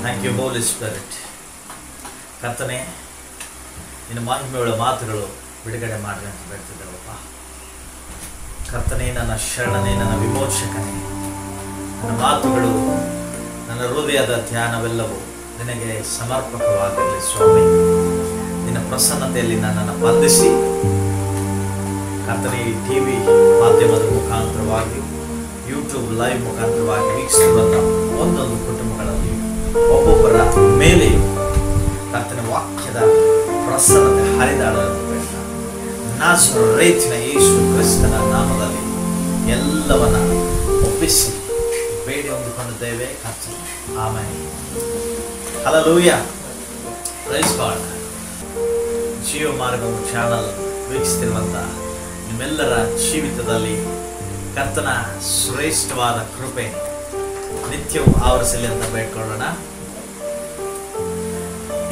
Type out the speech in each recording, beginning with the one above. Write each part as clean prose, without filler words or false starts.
Thank you Holi spirit. ಕರ್ತನೆ, ನಿನ್ನ ಮಹಿಮೆಯುಳ್ಳ ಮಾತುಗಳು ಬಿಡುಗಡೆ ಮಾಡಲಿ ಅಂತ ಬೇಡ್ತಿದ್ದೇವಪ್ಪ. ಕರ್ತನೆ, ನನ್ನ ಶರಣನೆ, ನನ್ನ ವಿಮೋಚಕನೇ, ನನ್ನ ಮಾತುಗಳು, ನನ್ನ ಹೃದಯದ ಧ್ಯಾನವೆಲ್ಲವೂ ನಿನಗೆ ಸಮರ್ಪಕವಾಗಿರಲಿ ಸ್ವಾಮಿ. ನಿನ್ನ ಪ್ರಸನ್ನತೆಯಲ್ಲಿ ನನ್ನನ್ನು ಬಂಧಿಸಿ ಕರ್ತನೆ, ಈ ಟಿ ವಿ ಮಾಧ್ಯಮದ ಮುಖಾಂತರವಾಗಿ, ಯೂಟ್ಯೂಬ್ ಲೈವ್ ಮುಖಾಂತರವಾಗಿ ವೀಕ್ಷಿಸುವಂಥ ಒಂದೊಂದು ಕುಟುಂಬಗಳಲ್ಲಿ ಒಬ್ಬೊಬ್ಬರ ಮೇಲೆ ಕರ್ತನೆ ವಾಕ್ಯದ ಪ್ರಸನ್ನತೆ ಹರಿದಾಡಲು ಬೇಡ. ನಾಜರೇತಿನ ಯೇಸು ಕ್ರಿಸ್ತನ ನಾಮದಲ್ಲಿ ಎಲ್ಲವನ್ನ ಒಪ್ಪಿಸಿ ಬೇಡಿ ಹೊಂದಿಕೊಂಡಿದ್ದೇವೆ ಕರ್ತನೆ. ಆಮೆನ್. ಹಲ್ಲೆಲೂಯಾ. Praise God. ಜೀವ ಮಾರ್ಗವು ಚಾನಲ್ ವೀಕ್ಷಿಸುತ್ತಿರುವಂಥ ನಿಮ್ಮೆಲ್ಲರ ಜೀವಿತದಲ್ಲಿ ಕರ್ತನ ಶ್ರೇಷ್ಠವಾದ ಕೃಪೆ ನಿತ್ಯವೂ ಆವರಿಸಲಿ ಅಂತ ಬೇಡ್ಕೊಳ್ಳೋಣ.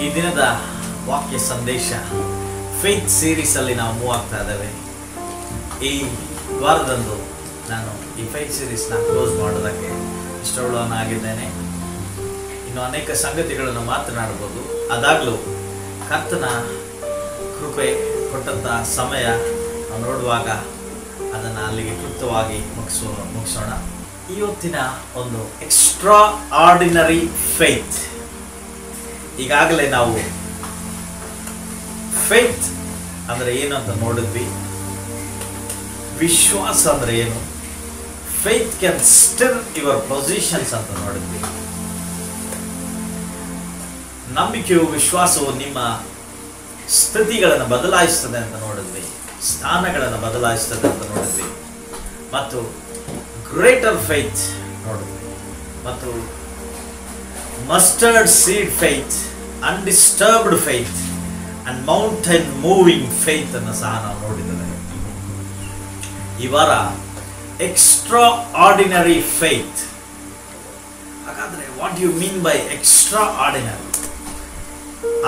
ಈ ದಿನದ ವಾಕ್ಯ ಸಂದೇಶ ಫೇತ್ ಸೀರೀಸ್ ಅಲ್ಲಿ ನಾವು ಮೂವ್ ಆಗ್ತಾ ಇದ್ದೇವೆ. ಈ ವಾರದಂದು ನಾನು ಈ ಫೇತ್ ಸೀರೀಸ್ನ ಕ್ಲೋಸ್ ಮಾಡೋದಕ್ಕೆ ಇಷ್ಟವುಳ್ಳವನಾಗಿದ್ದೇನೆ. ಇನ್ನು ಅನೇಕ ಸಂಗತಿಗಳನ್ನು ಮಾತನಾಡಬಹುದು. ಅದಾಗಲೂ ಕರ್ತನ ಕೃಪೆ ಕೊಟ್ಟಂಥ ಸಮಯ ನಾವು ನೋಡುವಾಗ ಅದನ್ನು ಅಲ್ಲಿಗೆ ಕ್ಲುಪ್ತವಾಗಿ ಮುಗಿಸೋಣ. ಇವತ್ತಿನ ಒಂದು ಎಕ್ಸ್ಟ್ರಾ ಆರ್ಡಿನರಿ ಫೇತ್. ಈಗಾಗಲೇ ನಾವು ಫೇತ್ ಅಂದರೆ ಏನು ಅಂತ ನೋಡಿದ್ವಿ. ವಿಶ್ವಾಸ ಅಂದರೆ ಏನು, faith can stir your positions ಅಂತ ನೋಡಿದ್ವಿ. ನಂಬಿಕೆಯು, ವಿಶ್ವಾಸವು ನಿಮ್ಮ ಸ್ಥಿತಿಗಳನ್ನು ಬದಲಾಯಿಸ್ತದೆ ಅಂತ ನೋಡಿದ್ವಿ, ಸ್ಥಾನಗಳನ್ನು ಬದಲಾಯಿಸ್ತದೆ ಅಂತ ನೋಡಿದ್ವಿ. ಮತ್ತು ಗ್ರೇಟರ್ ಫೇತ್ ನೋಡಿದ್ವಿ, ಮತ್ತು mustard seed faith, undisturbed faith and mountain moving faith ಅನ್ನು ಸಹ ನಾವು ನೋಡಿದ್ದೇವೆ. ಈ ವಾರ ಎಕ್ಸ್ಟ್ರಾ ಆರ್ಡಿನರಿ ಫೇತ್. ಹಾಗಾದ್ರೆ what you mean by extraordinary?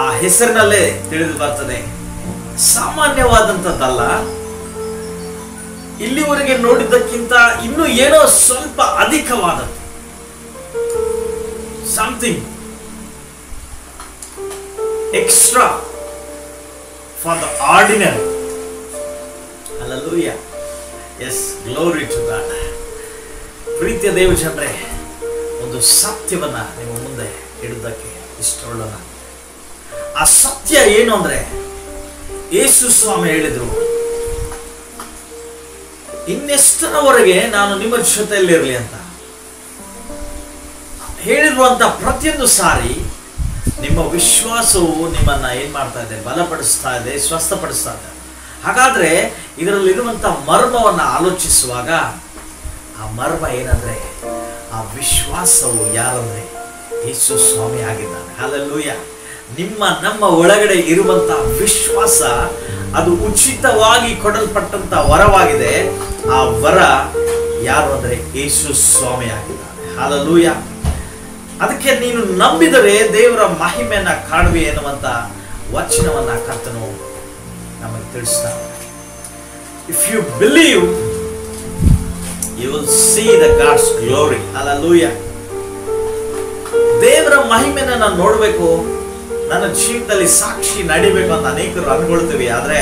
ಆ ಹೆಸರಿನಲ್ಲೇ ತಿಳಿದು ಬರ್ತದೆ, ಸಾಮಾನ್ಯವಾದಂಥದ್ದಲ್ಲ, ಇಲ್ಲಿವರೆಗೆ ನೋಡಿದ್ದಕ್ಕಿಂತ ಇನ್ನೂ ಏನೋ ಸ್ವಲ್ಪ ಅಧಿಕವಾದದ್ದು, something extra for the ordinary. Hallelujah. Yes, glory to God. ಪ್ರೀತಿಯ ದೇವಜನರೇ, ಒಂದು ಸತ್ಯವನ್ನ ನಿಮ್ಮ ಮುಂದೆ ಇಡುವುದಕ್ಕೆ ಇಷ್ಟವುಳ್ಳನ. ಆ ಸತ್ಯ ಏನು ಅಂದ್ರೆ, ಯೇಸು ಸ್ವಾಮಿ ಹೇಳಿದ್ರು, ಇನ್ನೆಷ್ಟರವರೆಗೆ ನಾನು ನಿಮ್ಮ ಜೊತೆಯಲ್ಲಿರಲಿ ಅಂತ ಹೇಳಿರುವಂತ ಪ್ರತಿಯೊಂದು ಸಾರಿ ನಿಮ್ಮ ವಿಶ್ವಾಸವು ನಿಮ್ಮನ್ನ ಏನ್ ಮಾಡ್ತಾ ಇದೆ? ಬಲಪಡಿಸ್ತಾ ಇದೆ, ಸ್ವಸ್ಥಪಡಿಸ್ತಾ ಇದೆ. ಹಾಗಾದ್ರೆ ಇದರಲ್ಲಿರುವಂತ ಮರ್ಮವನ್ನ ಆಲೋಚಿಸುವಾಗ ಆ ಮರ್ಮ ಏನಂದ್ರೆ, ಆ ವಿಶ್ವಾಸವು ಯಾರಂದ್ರೆ ಯೇಸು ಸ್ವಾಮಿ ಆಗಿದ್ದಾನೆ. ಹಲ್ಲೆಲೂಯಾ. ನಮ್ಮ ಒಳಗಡೆ ಇರುವಂತ ವಿಶ್ವಾಸ ಅದು ಉಚಿತವಾಗಿ ಕೊಡಲ್ಪಟ್ಟಂತ ವರವಾಗಿದೆ. ಆ ವರ ಯಾರು ಅಂದ್ರೆ ಯೇಸು ಸ್ವಾಮಿ ಆಗಿದ್ದಾನೆ. ಹಲ್ಲೆಲೂಯಾ. ಅದಕ್ಕೆ ನೀನು ನಂಬಿದರೆ ದೇವರ ಮಹಿಮೆಯನ್ನ ಕಾಣುವೆ ಎನ್ನುವಂತ ವಚನವನ್ನ ಕರ್ತನು ನಮಗೆ ತಿಳಿಸ್ತಾನೆ. If you believe you will see the God's glory. Hallelujah. ದೇವರ ಮಹಿಮೆನ ನಾನು ನೋಡಬೇಕು, ನನ್ನ ಜೀವಿತದಲ್ಲಿ ಸಾಕ್ಷಿ ನಡಿಬೇಕು ಅಂತ ಅನೇಕರು ಅನ್ಕೊಳ್ತೀವಿ. ಆದ್ರೆ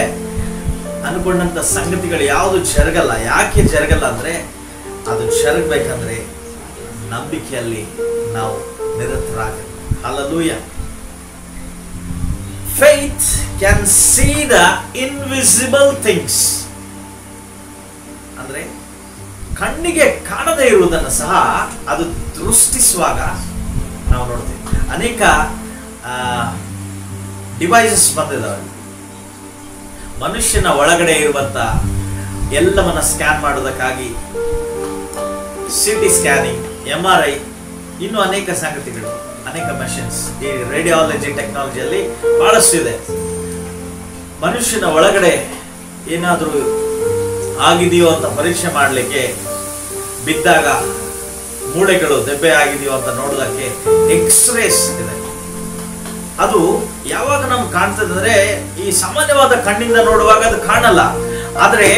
ಅನ್ಕೊಂಡಂತ ಸಂಗತಿಗಳು ಯಾವುದು ಜರಗಲ್ಲ. ಯಾಕೆ ಜರಗಲ್ಲ ಅಂದ್ರೆ, ಅದು ಜರಗಬೇಕಂದ್ರೆ ನಂಬಿಕೆಯಲ್ಲಿ ನಾವು ನಿರತರಾಗಬೇಕು. Hallelujah. Faith can see the invisible things. ಅಂದ್ರೆ ಕಣ್ಣಿಗೆ ಕಾಣದೇ ಇರುವುದನ್ನು ಸಹ ಅದು ದೃಷ್ಟಿಸುವಾಗ ನಾವು ನೋಡ್ತೀವಿ. ಅನೇಕ ಡಿವೈಸಸ್ ಬಂದಿದ್ದಾವೆ. ಮನುಷ್ಯನ ಒಳಗಡೆ ಇರುವಂತ ಎಲ್ಲವನ್ನ ಸ್ಕ್ಯಾನ್ ಮಾಡೋದಕ್ಕಾಗಿ ಸಿಟಿ ಸ್ಕ್ಯಾನಿಂಗ್, MRI, ಇನ್ನೂ ಅನೇಕ ಸಂಗತಿಗಳು, ಅನೇಕ ಮಷಿನ್ಸ್ ಈ ರೇಡಿಯಾಲಜಿ ಟೆಕ್ನಾಲಜಿಯಲ್ಲಿ ಬಹಳಷ್ಟು ಇದೆ. ಮನುಷ್ಯನ ಒಳಗಡೆ ಏನಾದರೂ ಆಗಿದೆಯೋ ಅಂತ ಪರೀಕ್ಷೆ ಮಾಡಲಿಕ್ಕೆ, ಬಿದ್ದಾಗ ಮೂಳೆಗಳು ದೆಬ್ಬೆ ಆಗಿದೆಯೋ ಅಂತ ನೋಡೋದಕ್ಕೆ ಎಕ್ಸ್ರೇಸ್ ಇದೆ. ಅದು ಯಾವಾಗ ನಮ್ಗೆ ಕಾಣ್ತದೆ ಅಂದ್ರೆ, ಈ ಸಾಮಾನ್ಯವಾದ ಕಣ್ಣಿಂದ ನೋಡುವಾಗ ಅದು ಕಾಣಲ್ಲ. ಆದ್ರೆ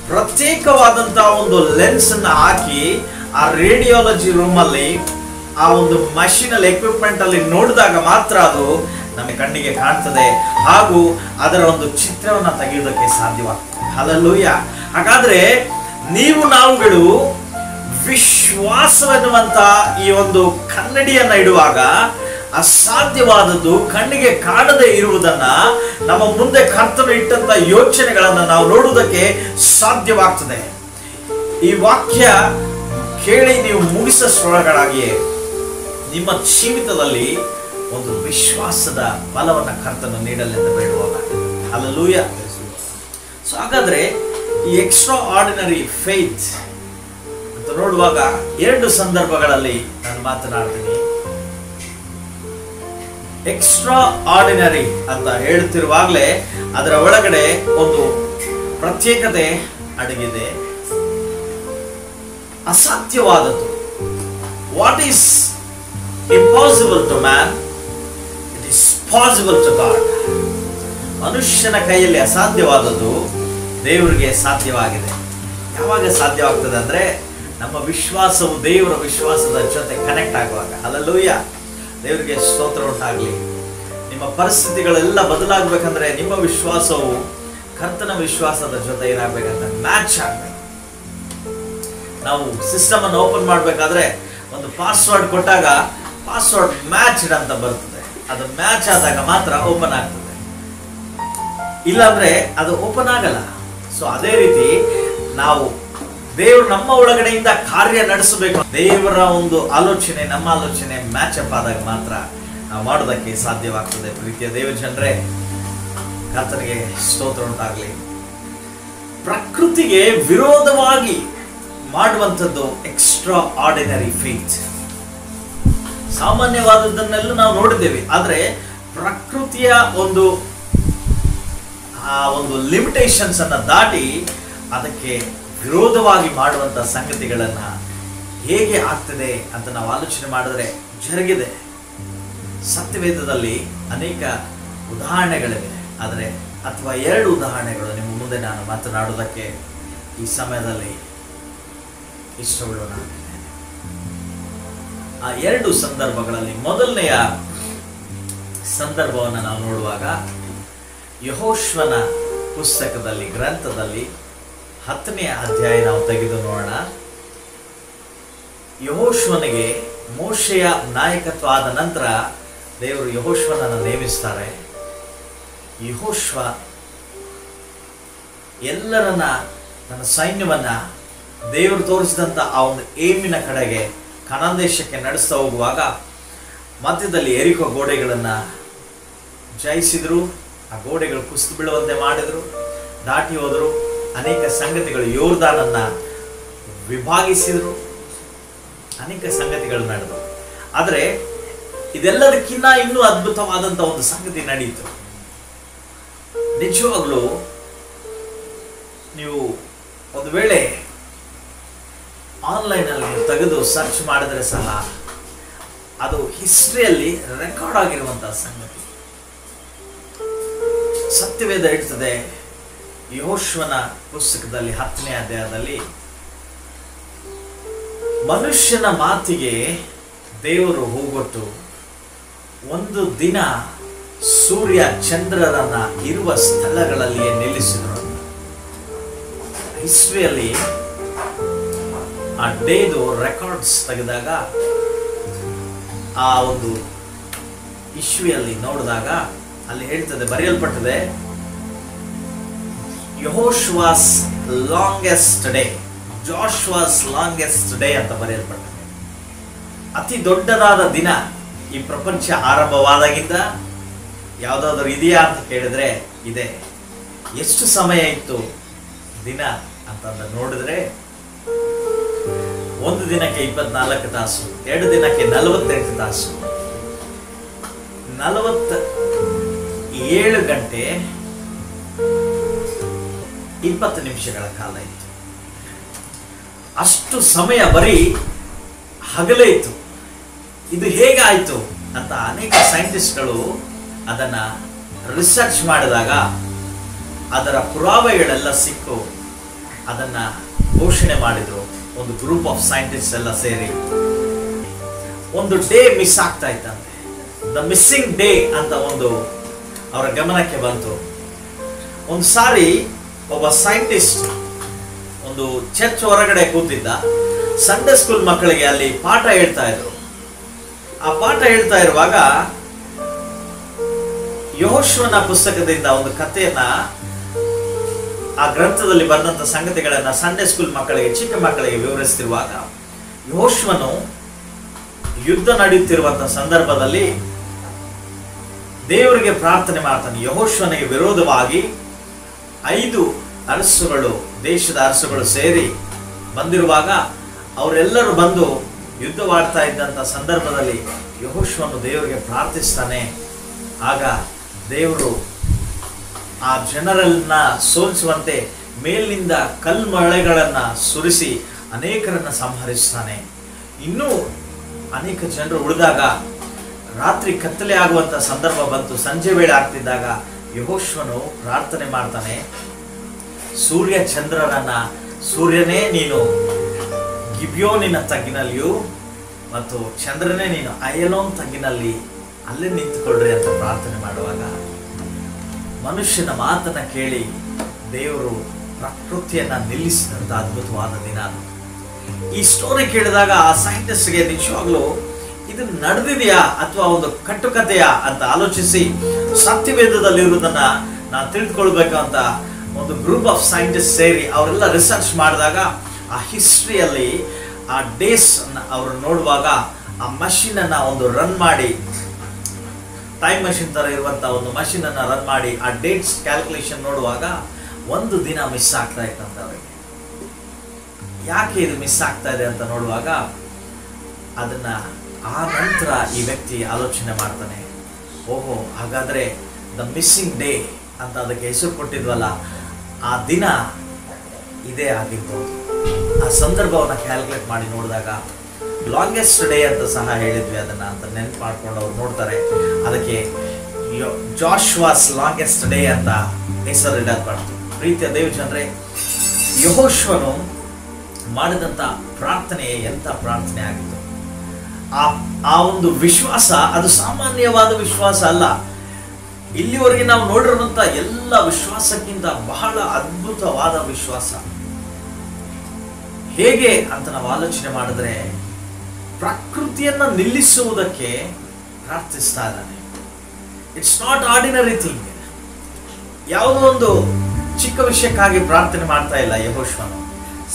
ಪ್ರತ್ಯೇಕವಾದಂತಹ ಒಂದು ಲೆನ್ಸ್ ಅನ್ನ ಹಾಕಿ ಆ ರೇಡಿಯಾಲಜಿ ರೂಮ್ ಅಲ್ಲಿ ಆ ಒಂದು ಮಷೀನಲ್ ಎಕ್ವಿಪ್ಮೆಂಟ್ ಅಲ್ಲಿ ನೋಡಿದಾಗ ಮಾತ್ರ ಅದು ನಮ್ಮ ಕಣ್ಣಿಗೆ ಕಾಣ್ತದೆ, ಹಾಗೂ ಅದರ ಒಂದು ಚಿತ್ರವನ್ನು ತೆಗೆಯುವುದಕ್ಕೆ ಸಾಧ್ಯವಾಗ್ತದೆ. ಹಲ್ಲೆಲೂಯಾ. ಹಾಗಾದ್ರೆ ನೀವು ನಾವುಗಳು ವಿಶ್ವಾಸವೆನ್ನುವಂತ ಈ ಒಂದು ಕನ್ನಡಿಯನ್ನ ಇಡುವಾಗ ಅಸಾಧ್ಯವಾದದ್ದು ಕಣ್ಣಿಗೆ ಕಾಣದೇ ಇರುವುದನ್ನ, ನಮ್ಮ ಮುಂದೆ ಕರ್ತನು ಇಟ್ಟಂತ ಯೋಚನೆಗಳನ್ನ ನಾವು ನೋಡುವುದಕ್ಕೆ ಸಾಧ್ಯವಾಗ್ತದೆ. ಈ ವಾಕ್ಯ ಕೇಳಿ ನೀವು ಮುಗಿಸೋಳಗಳಾಗಿಯೇ ನಿಮ್ಮ ಜೀವಿತದಲ್ಲಿ ಒಂದು ವಿಶ್ವಾಸದ ಬಲವನ್ನ ಕರ್ತನು ನೀಡಲೆಂದು ಬೇಡುವಾಗ. ಹಲ್ಲೆಲೂಯಾ. ಸೊ ಹಾಗಾದ್ರೆ ಈ ಎಕ್ಸ್ಟ್ರಾ ಆರ್ಡಿನರಿ ಫೇತ್ ಅಂತ ನೋಡುವಾಗ ಎರಡು ಸಂದರ್ಭಗಳಲ್ಲಿ ನಾನು ಮಾತನಾಡ್ತೀನಿ. ಎಕ್ಸ್ಟ್ರಾ ಆರ್ಡಿನರಿ ಅಂತ ಹೇಳುತ್ತಿರುವಾಗಲೇ ಅದರ ಒಳಗಡೆ ಒಂದು ಪ್ರತ್ಯೇಕತೆ ಅಡಗಿದೆ. ಅಸಾಧ್ಯವಾದದ್ದು, what is impossible to man, it is possible to God. ಮನುಷ್ಯನ ಕೈಯಲ್ಲಿ ಅಸಾಧ್ಯವಾದದ್ದು ದೇವರಿಗೆ ಸಾಧ್ಯವಾಗಿದೆ. ಯಾವಾಗ ಸಾಧ್ಯವಾಗ್ತದೆ ಅಂದ್ರೆ ನಮ್ಮ ವಿಶ್ವಾಸವು ದೇವರ ವಿಶ್ವಾಸದ ಜೊತೆ ಕನೆಕ್ಟ್ ಆಗುವಾಗ. ಹಲ್ಲೆಲೂಯಾ. ದೇವರಿಗೆ ಸ್ತೋತ್ರ ಉಂಟಾಗಲಿ. ನಿಮ್ಮ ಪರಿಸ್ಥಿತಿಗಳೆಲ್ಲ ಬದಲಾಗಬೇಕಂದ್ರೆ ನಿಮ್ಮ ವಿಶ್ವಾಸವು ಕರ್ತನ ವಿಶ್ವಾಸದ ಜೊತೆ ಏನಾಗಬೇಕಂತ ಮ್ಯಾಚ್ ಆಗಬೇಕು. ನಾವು ಸಿಸ್ಟಮ್ ಅನ್ನು ಓಪನ್ ಮಾಡಬೇಕಾದ್ರೆ ಒಂದು ಪಾಸ್ವರ್ಡ್ ಕೊಟ್ಟಾಗ ಪಾಸ್ವರ್ಡ್ ಮ್ಯಾಚ್ ಅಂತ ಬರ್ತದೆ. ಅದು ಮ್ಯಾಚ್ ಆದಾಗ ಮಾತ್ರ ಓಪನ್ ಆಗ್ತದೆ, ಇಲ್ಲಾಂದ್ರೆ ಅದು ಓಪನ್ ಆಗಲ್ಲ. ಸೊ ಅದೇ ರೀತಿ ನಾವು ದೇವರು ನಮ್ಮ ಒಳಗಡೆಯಿಂದ ಕಾರ್ಯ ನಡೆಸಬೇಕು. ದೇವರ ಒಂದು ಆಲೋಚನೆ ನಮ್ಮ ಆಲೋಚನೆ ಮ್ಯಾಚ್ ಅಪ್ ಆದಾಗ ಮಾತ್ರ ನಾವು ಮಾಡೋದಕ್ಕೆ ಸಾಧ್ಯವಾಗ್ತದೆ. ಪ್ರೀತಿಯ ದೇವ ಜನರೇ, ಕರ್ತನಿಗೆ ಸ್ತೋತ್ರ ಉಂಟಾಗಲಿ. ಪ್ರಕೃತಿಗೆ ವಿರೋಧವಾಗಿ ಮಾಡುವಂಥದ್ದು ಎಕ್ಸ್ಟ್ರಾ ಆರ್ಡಿನರಿ ಫೇತ್. ಸಾಮಾನ್ಯವಾದದ್ದನ್ನೆಲ್ಲ ನಾವು ನೋಡಿದ್ದೇವೆ, ಆದ್ರೆ ಪ್ರಕೃತಿಯ ಒಂದು ಲಿಮಿಟೇಷನ್ಸ್ ಅನ್ನ ದಾಟಿ ಅದಕ್ಕೆ ವಿರೋಧವಾಗಿ ಮಾಡುವಂತ ಸಂಗತಿಗಳನ್ನ ಹೇಗೆ ಆಗ್ತದೆ ಅಂತ ನಾವು ಆಲೋಚನೆ ಮಾಡಿದ್ರೆ ಜರುಗಿದೆ. ಸತ್ಯವೇದದಲ್ಲಿ ಅನೇಕ ಉದಾಹರಣೆಗಳಿವೆ, ಆದರೆ ಅಥವಾ ಎರಡು ಉದಾಹರಣೆಗಳು ನಿಮ್ಮ ಮುಂದೆ ನಾನು ಮಾತನಾಡುವುದಕ್ಕೆ ಈ ಸಮಯದಲ್ಲಿ ಇಷ್ಟಪಡೋಣ. ಆ ಎರಡು ಸಂದರ್ಭಗಳಲ್ಲಿ ಮೊದಲನೆಯ ಸಂದರ್ಭವನ್ನು ನಾವು ನೋಡುವಾಗ ಯೆಹೋಶುವನ ಪುಸ್ತಕದಲ್ಲಿ ಗ್ರಂಥದಲ್ಲಿ 10ನೇ ಅಧ್ಯಾಯ ನಾವು ತೆಗೆದು ನೋಡೋಣ. ಯೆಹೋಶುವನಿಗೆ ಮೋಶೆಯ ನಾಯಕತ್ವ ಆದ ನಂತರ ದೇವರು ಯೆಹೋಶುವನನ್ನು ನೇಮಿಸ್ತಾರೆ. ಯೆಹೋಶುವ ಎಲ್ಲರನ್ನ ತನ್ನ ಸೈನ್ಯವನ್ನ ದೇವರು ತೋರಿಸಿದಂತ ಆ ಒಂದು ಏಮಿನ ಕಡೆಗೆ ಕಾನಾನ್ ದೇಶಕ್ಕೆ ನಡೆಸ್ತಾ ಹೋಗುವಾಗ ಮಧ್ಯದಲ್ಲಿ ಎರಿಕೋ ಗೋಡೆಗಳನ್ನ ಜಯಿಸಿದ್ರು. ಆ ಗೋಡೆಗಳು ಕುಸಿದು ಬೀಳುವಂತೆ ಮಾಡಿದ್ರು, ದಾಟಿ ಹೋದ್ರು. ಅನೇಕ ಸಂಗತಿಗಳು, ಯೋರ್ದಾನನ್ನ ವಿಭಾಗಿಸಿದ್ರು, ಅನೇಕ ಸಂಗತಿಗಳು ನಡೆದವು. ಆದರೆ ಇದೆಲ್ಲದಕ್ಕಿಂತ ಇನ್ನೂ ಅದ್ಭುತವಾದಂತ ಒಂದು ಸಂಗತಿ ನಡೆಯಿತು. ನಿಜವಾಗ್ಲೂ ನೀವು ಒಂದು ವೇಳೆ ಆನ್ಲೈನ್ ಅಲ್ಲಿ ತೆಗೆದು ಸರ್ಚ್ ಮಾಡಿದ್ರೆ ಸಹ ಅದು ಹಿಸ್ಟ್ರಿಯಲ್ಲಿ ರೆಕಾರ್ಡ್ ಆಗಿರುವಂತಹ ಸಂಗತಿ. ಸತ್ಯವೇದ ಇರ್ತದೆ ಯೆಹೋಶುವನ ಪುಸ್ತಕದಲ್ಲಿ 10ನೇ ಅಧ್ಯಾಯದಲ್ಲಿ, ಮನುಷ್ಯನ ಮಾತಿಗೆ ದೇವರು ಹೋಗೊಟ್ಟು ಒಂದು ದಿನ ಸೂರ್ಯ ಚಂದ್ರರನ್ನ ಇರುವ ಸ್ಥಳಗಳಲ್ಲಿಯೇ ನಿಲ್ಲಿಸಿದರು. ಹಿಸ್ಟ್ರಿಯಲ್ಲಿ ಆ ಡೇದು ರೆಕಾರ್ಡ್ಸ್ ತೆಗೆದಾಗ ಆ ಒಂದು ಇಶ್ವಿಯಲ್ಲಿ ನೋಡಿದಾಗ ಅಲ್ಲಿ ಹೇಳ್ತದೆ, ಬರೆಯಲ್ಪಟ್ಟದೆ ಯೆಹೋಶುವಾಸ್ ಲಾಂಗೆಸ್ಟ್ ಡೇ, ಜಾಶುವಾಸ್ ಲಾಂಗೆಸ್ಟ್ ಡೇ ಅಂತ ಬರೆಯಲ್ಪಟ್ಟದೆ. ಅತಿ ದೊಡ್ಡದಾದ ದಿನ ಈ ಪ್ರಪಂಚ ಆರಂಭವಾದಾಗಿಂದ ಯಾವುದಾದ್ರೂ ಇದೆಯಾ ಅಂತ ಕೇಳಿದ್ರೆ ಇದೆ. ಎಷ್ಟು ಸಮಯ ಇತ್ತು ದಿನ ಅಂತಂದ ನೋಡಿದ್ರೆ, ಒಂದು ದಿನಕ್ಕೆ 24 ತಾಸು, 2 ದಿನಕ್ಕೆ 48 ತಾಸು, 47 ಗಂಟೆ 20 ನಿಮಿಷಗಳ ಕಾಲ ಇತ್ತು. ಅಷ್ಟು ಸಮಯ ಬರೀ ಹಗಲೇ ಇತ್ತು. ಇದು ಹೇಗಾಯ್ತು ಅಂತ ಅನೇಕ ಸೈಂಟಿಸ್ಟ್ಗಳು ಅದನ್ನ ರಿಸರ್ಚ್ ಮಾಡಿದಾಗ ಅದರ ಪುರಾವೆಗಳೆಲ್ಲ ಸಿಕ್ಕು ಅದನ್ನ ಘೋಷಣೆ ಮಾಡಿದ್ರು. ಒಂದು ಗ್ರೂಪ್ ಆಫ್ ಸೈಂಟಿಸ್ಟ್ ಎಲ್ಲ ಸೇರಿ ಒಂದು ಡೇ ಮಿಸ್ ಆಗ್ತಾ ಇತ್ತಂತೆ. ದ ಮಿಸ್ಸಿಂಗ್ ಡೇ ಅಂತ ಒಂದು ಅವರ ಗಮನಕ್ಕೆ ಬಂತು. ಒಂದು ಸಾರಿ ಒಬ್ಬ ಸೈಂಟಿಸ್ಟ್ ಒಂದು ಚರ್ಚ್ ಹೊರಗಡೆ ಕೂತಿದ್ದ. ಸಂಡೇ ಸ್ಕೂಲ್ ಮಕ್ಕಳಿಗೆ ಅಲ್ಲಿ ಪಾಠ ಹೇಳ್ತಾ ಇದ್ರು. ಆ ಪಾಠ ಹೇಳ್ತಾ ಇರುವಾಗ ಯೆಹೋಶುವನ ಪುಸ್ತಕದಿಂದ ಒಂದು ಕಥೆಯನ್ನ, ಆ ಗ್ರಂಥದಲ್ಲಿ ಬರೆದಂತ ಸಂಗತಿಗಳನ್ನ ಸಂಡೇ ಸ್ಕೂಲ್ ಮಕ್ಕಳಿಗೆ, ಚಿಕ್ಕ ಮಕ್ಕಳಿಗೆ ವಿವರಿಸ್ತಿರುವಾಗ ಯೆಹೋಶುವನು ಯುದ್ಧ ನಡೆಯುತ್ತಿರುವಂತಹ ಸಂದರ್ಭದಲ್ಲಿ ದೇವರಿಗೆ ಪ್ರಾರ್ಥನೆ ಮಾಡ್ತಾನೆ. ಯೆಹೋಶುವನಿಗೆ ವಿರೋಧವಾಗಿ 5 ಅರಸುಗಳು, ದೇಶದ ಅರಸುಗಳು ಸೇರಿ ಬಂದಿರುವಾಗ ಅವರೆಲ್ಲರೂ ಬಂದು ಯುದ್ಧವಾಡ್ತಾ ಇದ್ದಂಥ ಸಂದರ್ಭದಲ್ಲಿ ಯೆಹೋಶುವನು ದೇವರಿಗೆ ಪ್ರಾರ್ಥಿಸ್ತಾನೆ. ಆಗ ದೇವರು ಆ ಜನರನ್ನ ಸೋಲಿಸುವಂತೆ ಮೇಲಿನಿಂದ ಕಲ್ಮಳೆಗಳನ್ನ ಸುರಿಸಿ ಅನೇಕರನ್ನ ಸಂಹರಿಸ್ತಾನೆ. ಇನ್ನೂ ಅನೇಕ ಜನರು ಉಳಿದಾಗ ರಾತ್ರಿ ಕತ್ತಲೆ ಆಗುವಂತ ಸಂದರ್ಭ ಬಂತು. ಸಂಜೆ ವೇಳೆ ಆಗ್ತಿದ್ದಾಗ ಯೆಹೋಶುವನು ಪ್ರಾರ್ಥನೆ ಮಾಡ್ತಾನೆ, ಸೂರ್ಯ ಚಂದ್ರರನ್ನ, ಸೂರ್ಯನೇ ನೀನು ಗಿಬ್ಯೋನಿನ ತಗ್ಗಿನಲ್ಲಿಯೂ ಮತ್ತು ಚಂದ್ರನೇ ನೀನು ಅಯಲೋನ್ ತಗ್ಗಿನಲ್ಲಿ ಅಲ್ಲೇ ನಿಂತುಕೊಳ್ಳ್ರಿ ಅಂತ ಪ್ರಾರ್ಥನೆ ಮಾಡುವಾಗ ಮನುಷ್ಯನ ಮಾತನ್ನ ಕೇಳಿ ದೇವರು ಪ್ರಕೃತಿಯನ್ನ ನಿಲ್ಲಿಸಿದಂತ ಅದ್ಭುತವಾದ ದಿನ ಅದು. ಈ ಸ್ಟೋರಿ ಕೇಳಿದಾಗ ಆ ಸೈಂಟಿಸ್ಟ್ಗೆ ನಿಜವಾಗ್ಲೂ ಇದು ನಡೆದಿದೆಯಾ ಅಥವಾ ಒಂದು ಕಟ್ಟುಕತೆಯಾ ಅಂತ ಆಲೋಚಿಸಿ ಸತ್ಯವೇದದಲ್ಲಿರುವುದನ್ನ ನಾವು ತಿಳಿದುಕೊಳ್ಬೇಕು ಅಂತ ಒಂದು ಗ್ರೂಪ್ ಆಫ್ ಸೈಂಟಿಸ್ಟ್ ಸೇರಿ ಅವರೆಲ್ಲ ರಿಸರ್ಚ್ ಮಾಡಿದಾಗ ಆ ಹಿಸ್ಟ್ರಿಯಲ್ಲಿ ಆ ಡೇಸ್ ಅವರು ನೋಡುವಾಗ ಆ ಮಷೀನ್ ಅನ್ನ ಒಂದು ರನ್ ಮಾಡಿ, ಟೈಮ್ ಮಷಿನ್ ತರ ಇರುವಂತಹ ಒಂದು ಮಷೀನ್ ಅನ್ನ ರನ್ ಮಾಡಿ ಆ ಡೇಟ್ಸ್ ಕ್ಯಾಲ್ಕುಲೇಷನ್ ನೋಡುವಾಗ ಒಂದು ದಿನ ಮಿಸ್ ಆಗ್ತಾ ಇತ್ತಂತ ಅವರಿಗೆ. ಯಾಕೆ ಇದು ಮಿಸ್ ಆಗ್ತಾ ಇದೆ ಅಂತ ನೋಡುವಾಗ ಅದನ್ನ ಆ ನಂತರ ಈ ವ್ಯಕ್ತಿ ಆಲೋಚನೆ ಮಾಡ್ತಾನೆ, ಓಹೋ ಹಾಗಾದ್ರೆ ದ ಮಿಸ್ಸಿಂಗ್ ಡೇ ಅಂತ ಅದಕ್ಕೆ ಹೆಸರು ಕೊಟ್ಟಿದ್ವಲ್ಲ, ಆ ದಿನ ಇದೇ ಆಗಿರ್ಬೋದು. ಆ ಸಂದರ್ಭವನ್ನು ಕ್ಯಾಲ್ಕುಲೇಟ್ ಮಾಡಿ ನೋಡಿದಾಗ ಲಾಂಗೆಸ್ಟ್ ಡೇ ಅಂತ ಸಹ ಹೇಳಿದ್ವಿ ಅದನ್ನ ಅಂತ ನೆನಪು ಮಾಡ್ಕೊಂಡು ಅವ್ರು ನೋಡ್ತಾರೆ. ಅದಕ್ಕೆ ಜಾಶ್ವಾಸ್ ಲಾಂಗೆಸ್ಟ್ ಡೇ ಅಂತ ಹೆಸರು ಇಡಲ್ಪಡ್ತು. ಪ್ರೀತಿಯ ದೇವಜನರೇ, ಯೆಹೋಶುವನು ಮಾಡಿದಂತ ಪ್ರಾರ್ಥನೆ ಎಂತ ಪ್ರಾರ್ಥನೆ ಆಗಿತ್ತು. ಆ ಒಂದು ವಿಶ್ವಾಸ ಅದು ಸಾಮಾನ್ಯವಾದ ವಿಶ್ವಾಸ ಅಲ್ಲ. ಇಲ್ಲಿವರೆಗೆ ನಾವು ನೋಡಿರುವಂತ ಎಲ್ಲ ವಿಶ್ವಾಸಕ್ಕಿಂತ ಬಹಳ ಅದ್ಭುತವಾದ ವಿಶ್ವಾಸ. ಹೇಗೆ ಅಂತ ನಾವು ಆಲೋಚನೆ ಮಾಡಿದ್ರೆ ಪ್ರಕೃತಿಯನ್ನ ನಿಲ್ಲಿಸುವುದಕ್ಕೆ ಪ್ರಾರ್ಥಿಸ್ತಾ ಇದ್ದಾನೆ. It's not ordinary thing. ಯಾವುದೋ ಒಂದು ಚಿಕ್ಕ ವಿಷಯಕ್ಕಾಗಿ ಪ್ರಾರ್ಥನೆ ಮಾಡ್ತಾ ಇಲ್ಲ ಯೆಹೋಶುವನು.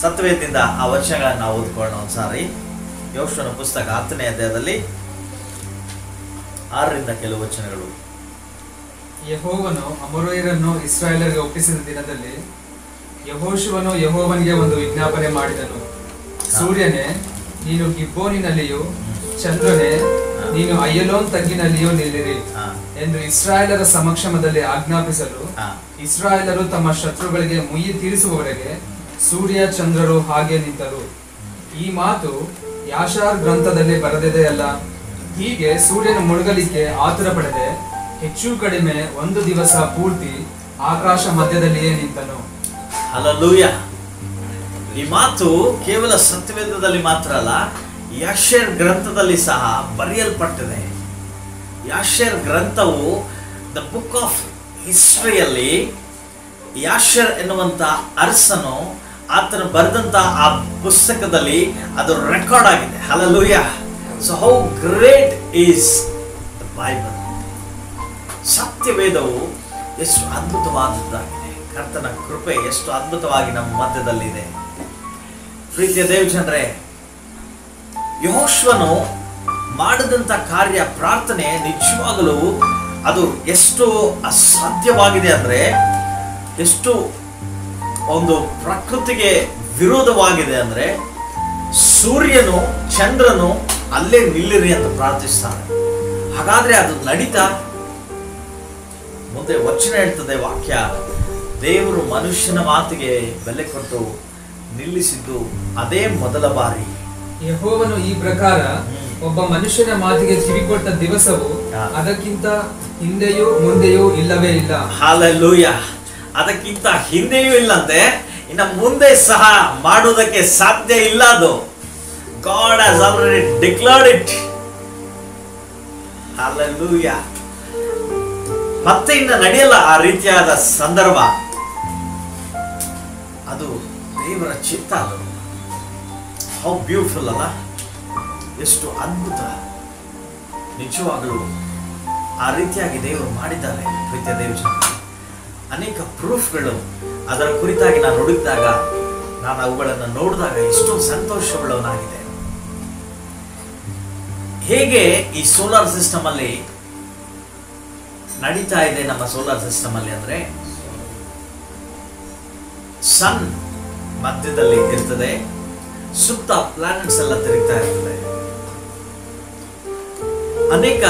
ಸತ್ಯವೇದದಿಂದ ಆ ವಚನಗಳನ್ನು ನಾವು ಓದ್ಕೊಳ್ಳೋಣ ಒಂದ್ಸಾರಿ. ಯೆಹೋಶುವನ ಪುಸ್ತಕ 10ನೇ ಅಧ್ಯಾಯದಲ್ಲಿ 6ರಿಂದ ಕೆಲವು ವಚನಗಳು. ಯೆಹೋವನು ಅಮೋರಿಯರನ್ನು ಇಸ್ರಾಯೇಲರಿಗೆ ಒಪ್ಪಿಸಿದ ದಿನದಲ್ಲಿ ಯೆಹೋಶುವನು ಯೆಹೋವನಿಗೆ ಒಂದು ವಿಜ್ಞಾಪನೆ ಮಾಡಿದನು. ಸೂರ್ಯನೇ, ನೀನು ಗಿಬ್ಬೋನಿನಲ್ಲಿಯೂ, ಚಂದ್ರನೇ, ನೀನು ಅಯ್ಯಲೋನ್ ತಗ್ಗಿನಲ್ಲಿಯೂ ನಿಲ್ಲಿರಿ ಎಂದು ಇಸ್ರಾಯೇಲರ ಸಮಕ್ಷಮದಲ್ಲಿ ಆಜ್ಞಾಪಿಸಲು, ಇಸ್ರಾಯೇಲರು ತಮ್ಮ ಶತ್ರುಗಳಿಗೆ ಮುಯ್ಯಿ ತೀರಿಸುವವರೆಗೆ ಸೂರ್ಯ ಚಂದ್ರರು ಹಾಗೆ ನಿಂತರು. ಈ ಮಾತು ಯಾಶಾರ್ ಗ್ರಂಥದಲ್ಲಿ ಬರೆದಿದೆಯಲ್ಲ. ಹೀಗೆ ಸೂರ್ಯನ ಮುಳುಗಲಿಕ್ಕೆ ಆತುರ ಪಡೆದೆ ಹೆಚ್ಚು ಕಡಿಮೆ 1 ದಿವಸ ಪೂರ್ತಿ ಆಕಾಶ ಮಧ್ಯದಲ್ಲಿಯೇ ನಿಂತನು. ಹಲ್ಲೆಲೂಯಾ. ಈ ಮಾತು ಕೇವಲ ಸತ್ಯವೇದದಲ್ಲಿ ಮಾತ್ರ ಅಲ್ಲ, ಯಾಶೇರ್ ಗ್ರಂಥದಲ್ಲಿ ಸಹ ಬರೆಯಲ್ಪಟ್ಟಿದೆ. ಯಾಶೇರ್ ಗ್ರಂಥವು ದ ಬುಕ್ ಆಫ್ ಹಿಸ್ಟ್ರಿಯಲ್ಲಿ ಯಾಶೇರ್ ಎನ್ನುವಂತ ಅರಸನು ಆತನು ಬರೆದಂತ ಆ ಪುಸ್ತಕದಲ್ಲಿ ಅದು ರೆಕಾರ್ಡ್ ಆಗಿದೆ. Hallelujah. So how great is the Bible. ಸತ್ಯವೇದವು ಎಷ್ಟು ಅದ್ಭುತವಾದದ್ದಾಗಿದೆ. ಕರ್ತನ ಕೃಪೆ ಎಷ್ಟು ಅದ್ಭುತವಾಗಿ ನಮ್ಮ ಮಧ್ಯದಲ್ಲಿದೆ. ಪ್ರೀತಿಯ ದೇವಜನರೇ, ಯೆಹೋಶುವನು ಮಾಡಿದಂತ ಕಾರ್ಯ ಪ್ರಾರ್ಥನೆ ನಿಜವಾಗಲೂ ಅದು ಎಷ್ಟು ಅಸಾಧ್ಯವಾಗಿದೆ ಅಂದ್ರೆ, ಎಷ್ಟು ಒಂದು ಪ್ರಕೃತಿಗೆ ವಿರೋಧವಾಗಿದೆ ಅಂದ್ರೆ, ಸೂರ್ಯನು ಚಂದ್ರನು ಅಲ್ಲೇ ನಿಲ್ಲಿರಿ ಅಂತ ಪ್ರಾರ್ಥಿಸ್ತಾನೆ. ಹಾಗಾದ್ರೆ ಅದು ನಡೀತಾ? ಮುಂದೆ ವಚನ ಹೇಳ್ತದೆ, ವಾಕ್ಯ, ದೇವರು ಮನುಷ್ಯನ ಮಾತಿಗೆ ಬೆಲೆ ಕೊಟ್ಟು ನಿಲ್ಲಿಸಿದ್ದು ಅದೇ ಮೊದಲ ಬಾರಿ. ಯೆಹೋವನು ಈ ಪ್ರಕಾರ ಒಬ್ಬ ಮನುಷ್ಯನ ಮಾತಿಗೆ ಕಿವಿಕೊಟ್ಟ ದಿವಸವು ಅದಕ್ಕಿಂತ ಹಿಂದೆಯೂ ಮುಂದೆಯೂ ಇಲ್ಲವೇ ಇಲ್ಲ. ಹಲ್ಲೆಲೂಯಾ. ಅದಕ್ಕಿಂತ ಹಿಂದೆಯೂ ಇಲ್ಲಂತೆ, ಇನ್ನು ಮುಂದೆ ಸಹ ಮಾಡುವುದಕ್ಕೆ ಸಾಧ್ಯ ಇಲ್ಲ. ಅದು god has already declared it. Hallelujah. ಮತ್ತೆ ಇನ್ನು ನಡೆಯಲ್ಲ ಆ ರೀತಿಯಾದ ಸಂದರ್ಭ. ಅದು ದೇವರ ಚಿತ್ತ. ಅದು ಹೌ ಬ್ಯೂಟಿಫುಲ್ ಅಲ್ಲ, ಎಷ್ಟು ಅದ್ಭುತ. ನಿಜವಾಗಲೂ ಆ ರೀತಿಯಾಗಿ ದೇವರು ಮಾಡಿದ್ದಾರೆ. ಪ್ರೀತಿಯ ದೇವಜನ, ಅನೇಕ ಪ್ರೂಫ್ಗಳು ಅದರ ಕುರಿತಾಗಿ ನಾನು ಹುಡುಕಿದಾಗ, ನಾನು ಅವುಗಳನ್ನು ನೋಡಿದಾಗ ಎಷ್ಟೋ ಸಂತೋಷವುಳ್ಳವನಾಗಿದೆ. ಹೇಗೆ ಈ ಸೋಲಾರ್ ಸಿಸ್ಟಮ್ ಅಲ್ಲಿ ನಡೀತಾ ಇದೆ, ನಮ್ಮ ಸೋಲಾರ್ ಸಿಸ್ಟಮ್ ಅಲ್ಲಿ ಅಂದ್ರೆ ಸನ್ ಮಧ್ಯದಲ್ಲಿ ಇರ್ತದೆ, ಸುತ್ತ ಪ್ಲಾನೆಟ್ಸ್ ಎಲ್ಲ ತಿರುಗ್ತಾ ಇರ್ತದೆ. ಅನೇಕ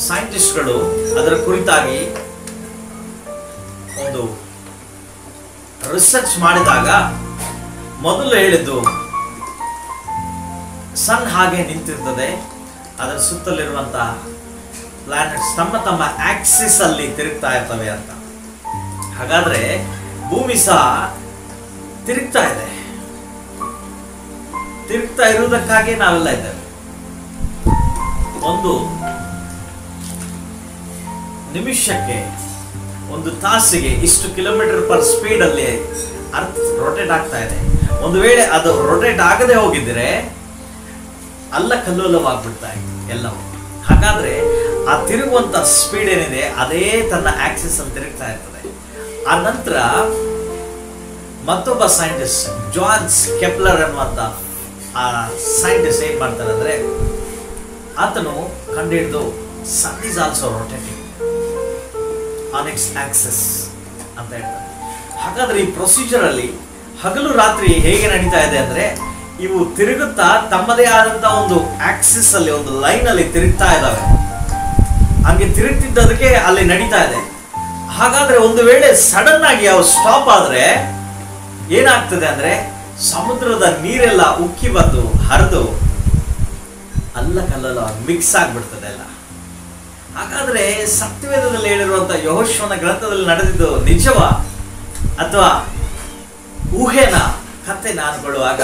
ಸೈಂಟಿಸ್ಟ್ಗಳು ಅದರ ಕುರಿತಾಗಿ ಒಂದು ರಿಸರ್ಚ್ ಮಾಡಿದಾಗ ಮೊದಲು ಹೇಳಿದ್ದು, ಸನ್ ಹಾಗೆ ನಿಂತಿರ್ತದೆ, ಅದರ ಸುತ್ತಲಿರುವಂತಹ ಪ್ಲಾನೆಟ್ಸ್ ತಮ್ಮ ತಮ್ಮ ಆಕ್ಸಿಸ್ ಅಲ್ಲಿ ತಿರುಗ್ತಾ ಇರ್ತವೆ ಅಂತ. ಹಾಗಾದ್ರೆ ಭೂಮಿ ಸಹ ತಿರುಗ್ತಾ ಇದೆ. ತಿರುಗ್ತಾ ಇರುವುದಕ್ಕಾಗಿ ನಾವೆಲ್ಲ ಇದ್ದೇವೆ. ಒಂದು ನಿಮಿಷಕ್ಕೆ, ಒಂದು ತಾಸಿಗೆ ಇಷ್ಟು ಕಿಲೋಮೀಟರ್ ಪರ್ ಸ್ಪೀಡ್ ಅಲ್ಲಿ ಅರ್ತ್ ರೊಟೇಟ್ ಆಗ್ತಾ ಇದೆ. ಒಂದು ವೇಳೆ ಅದು ರೊಟೇಟ್ ಆಗದೆ ಹೋಗಿದ್ರೆ ಅಲ್ಲ ಕಲ್ಲೋಲವಾಗ್ಬಿಡ್ತಾ ಇದೆ ಎಲ್ಲವೂ. ಹಾಗಾದ್ರೆ ಆ ತಿರುಗುವಂತ ಸ್ಪೀಡ್ ಏನಿದೆ ಅದೇ ತನ್ನ ಆಕ್ಸಿಸ್ ಅಲ್ಲಿ ತಿರುಗ್ತಾ ಇರ್ತದೆ. ಆ ನಂತರ ಮತ್ತೊಬ್ಬ ಸೈಂಟಿಸ್ಟ್ ಜಾರ್ಜ್ ಕೆಪ್ಲರ್ ಅನ್ನುವಂತ ಆ ಸೈಂಟಿಸ್ಟ್ ಏನ್ ಮಾಡ್ತಾರೆ ಅಂದ್ರೆ, ಆತನು ಕಂಡುಹಿಡಿದು sun is also rotating on its axis ಅಂತ ಹೇಳ್ತಾರೆ. ಹಾಗಾದ್ರೆ ಈ ಪ್ರೊಸೀಜರ್ ಅಲ್ಲಿ ಹಗಲು ರಾತ್ರಿ ಹೇಗೆ ನಡೀತಾ ಇದೆ ಅಂದ್ರೆ, ಇವು ತಿರುಗುತ್ತಾ ತಮ್ಮದೇ ಆದಂತ ಒಂದು ಆಕ್ಸಿಸ್ ಅಲ್ಲಿ, ಒಂದು ಲೈನ್ ಅಲ್ಲಿ ತಿರುಗ್ತಾ ಇದ್ದಾವೆ. ಹಂಗೆ ತಿರುಗ್ತಿದ್ದದಕ್ಕೆ ಅಲ್ಲಿ ನಡೀತಾ ಇದೆ. ಹಾಗಾದ್ರೆ ಒಂದು ವೇಳೆ ಸಡನ್ ಆಗಿ ಅವು ಸ್ಟಾಪ್ ಆದ್ರೆ ಏನಾಗ್ತದೆ ಅಂದ್ರೆ, ಸಮುದ್ರದ ನೀರೆಲ್ಲ ಉಕ್ಕಿ ಬಂದು ಹರಿದು ಅಲ್ಲ ಕಲ್ಲಲ್ಲ ಮಿಕ್ಸ್ ಆಗ್ಬಿಡ್ತದೆ ಎಲ್ಲ. ಹಾಗಾದ್ರೆ ಸತ್ಯವೇದದಲ್ಲಿ ಹೇಳಿರುವಂತ ಯೆಹೋಶುವನ ಗ್ರಂಥದಲ್ಲಿ ನಡೆದಿದ್ದು ನಿಜವಾ ಅಥವಾ ಊಹೆನ ಕತೆ ಅನ್ಕೊಳ್ಳುವಾಗ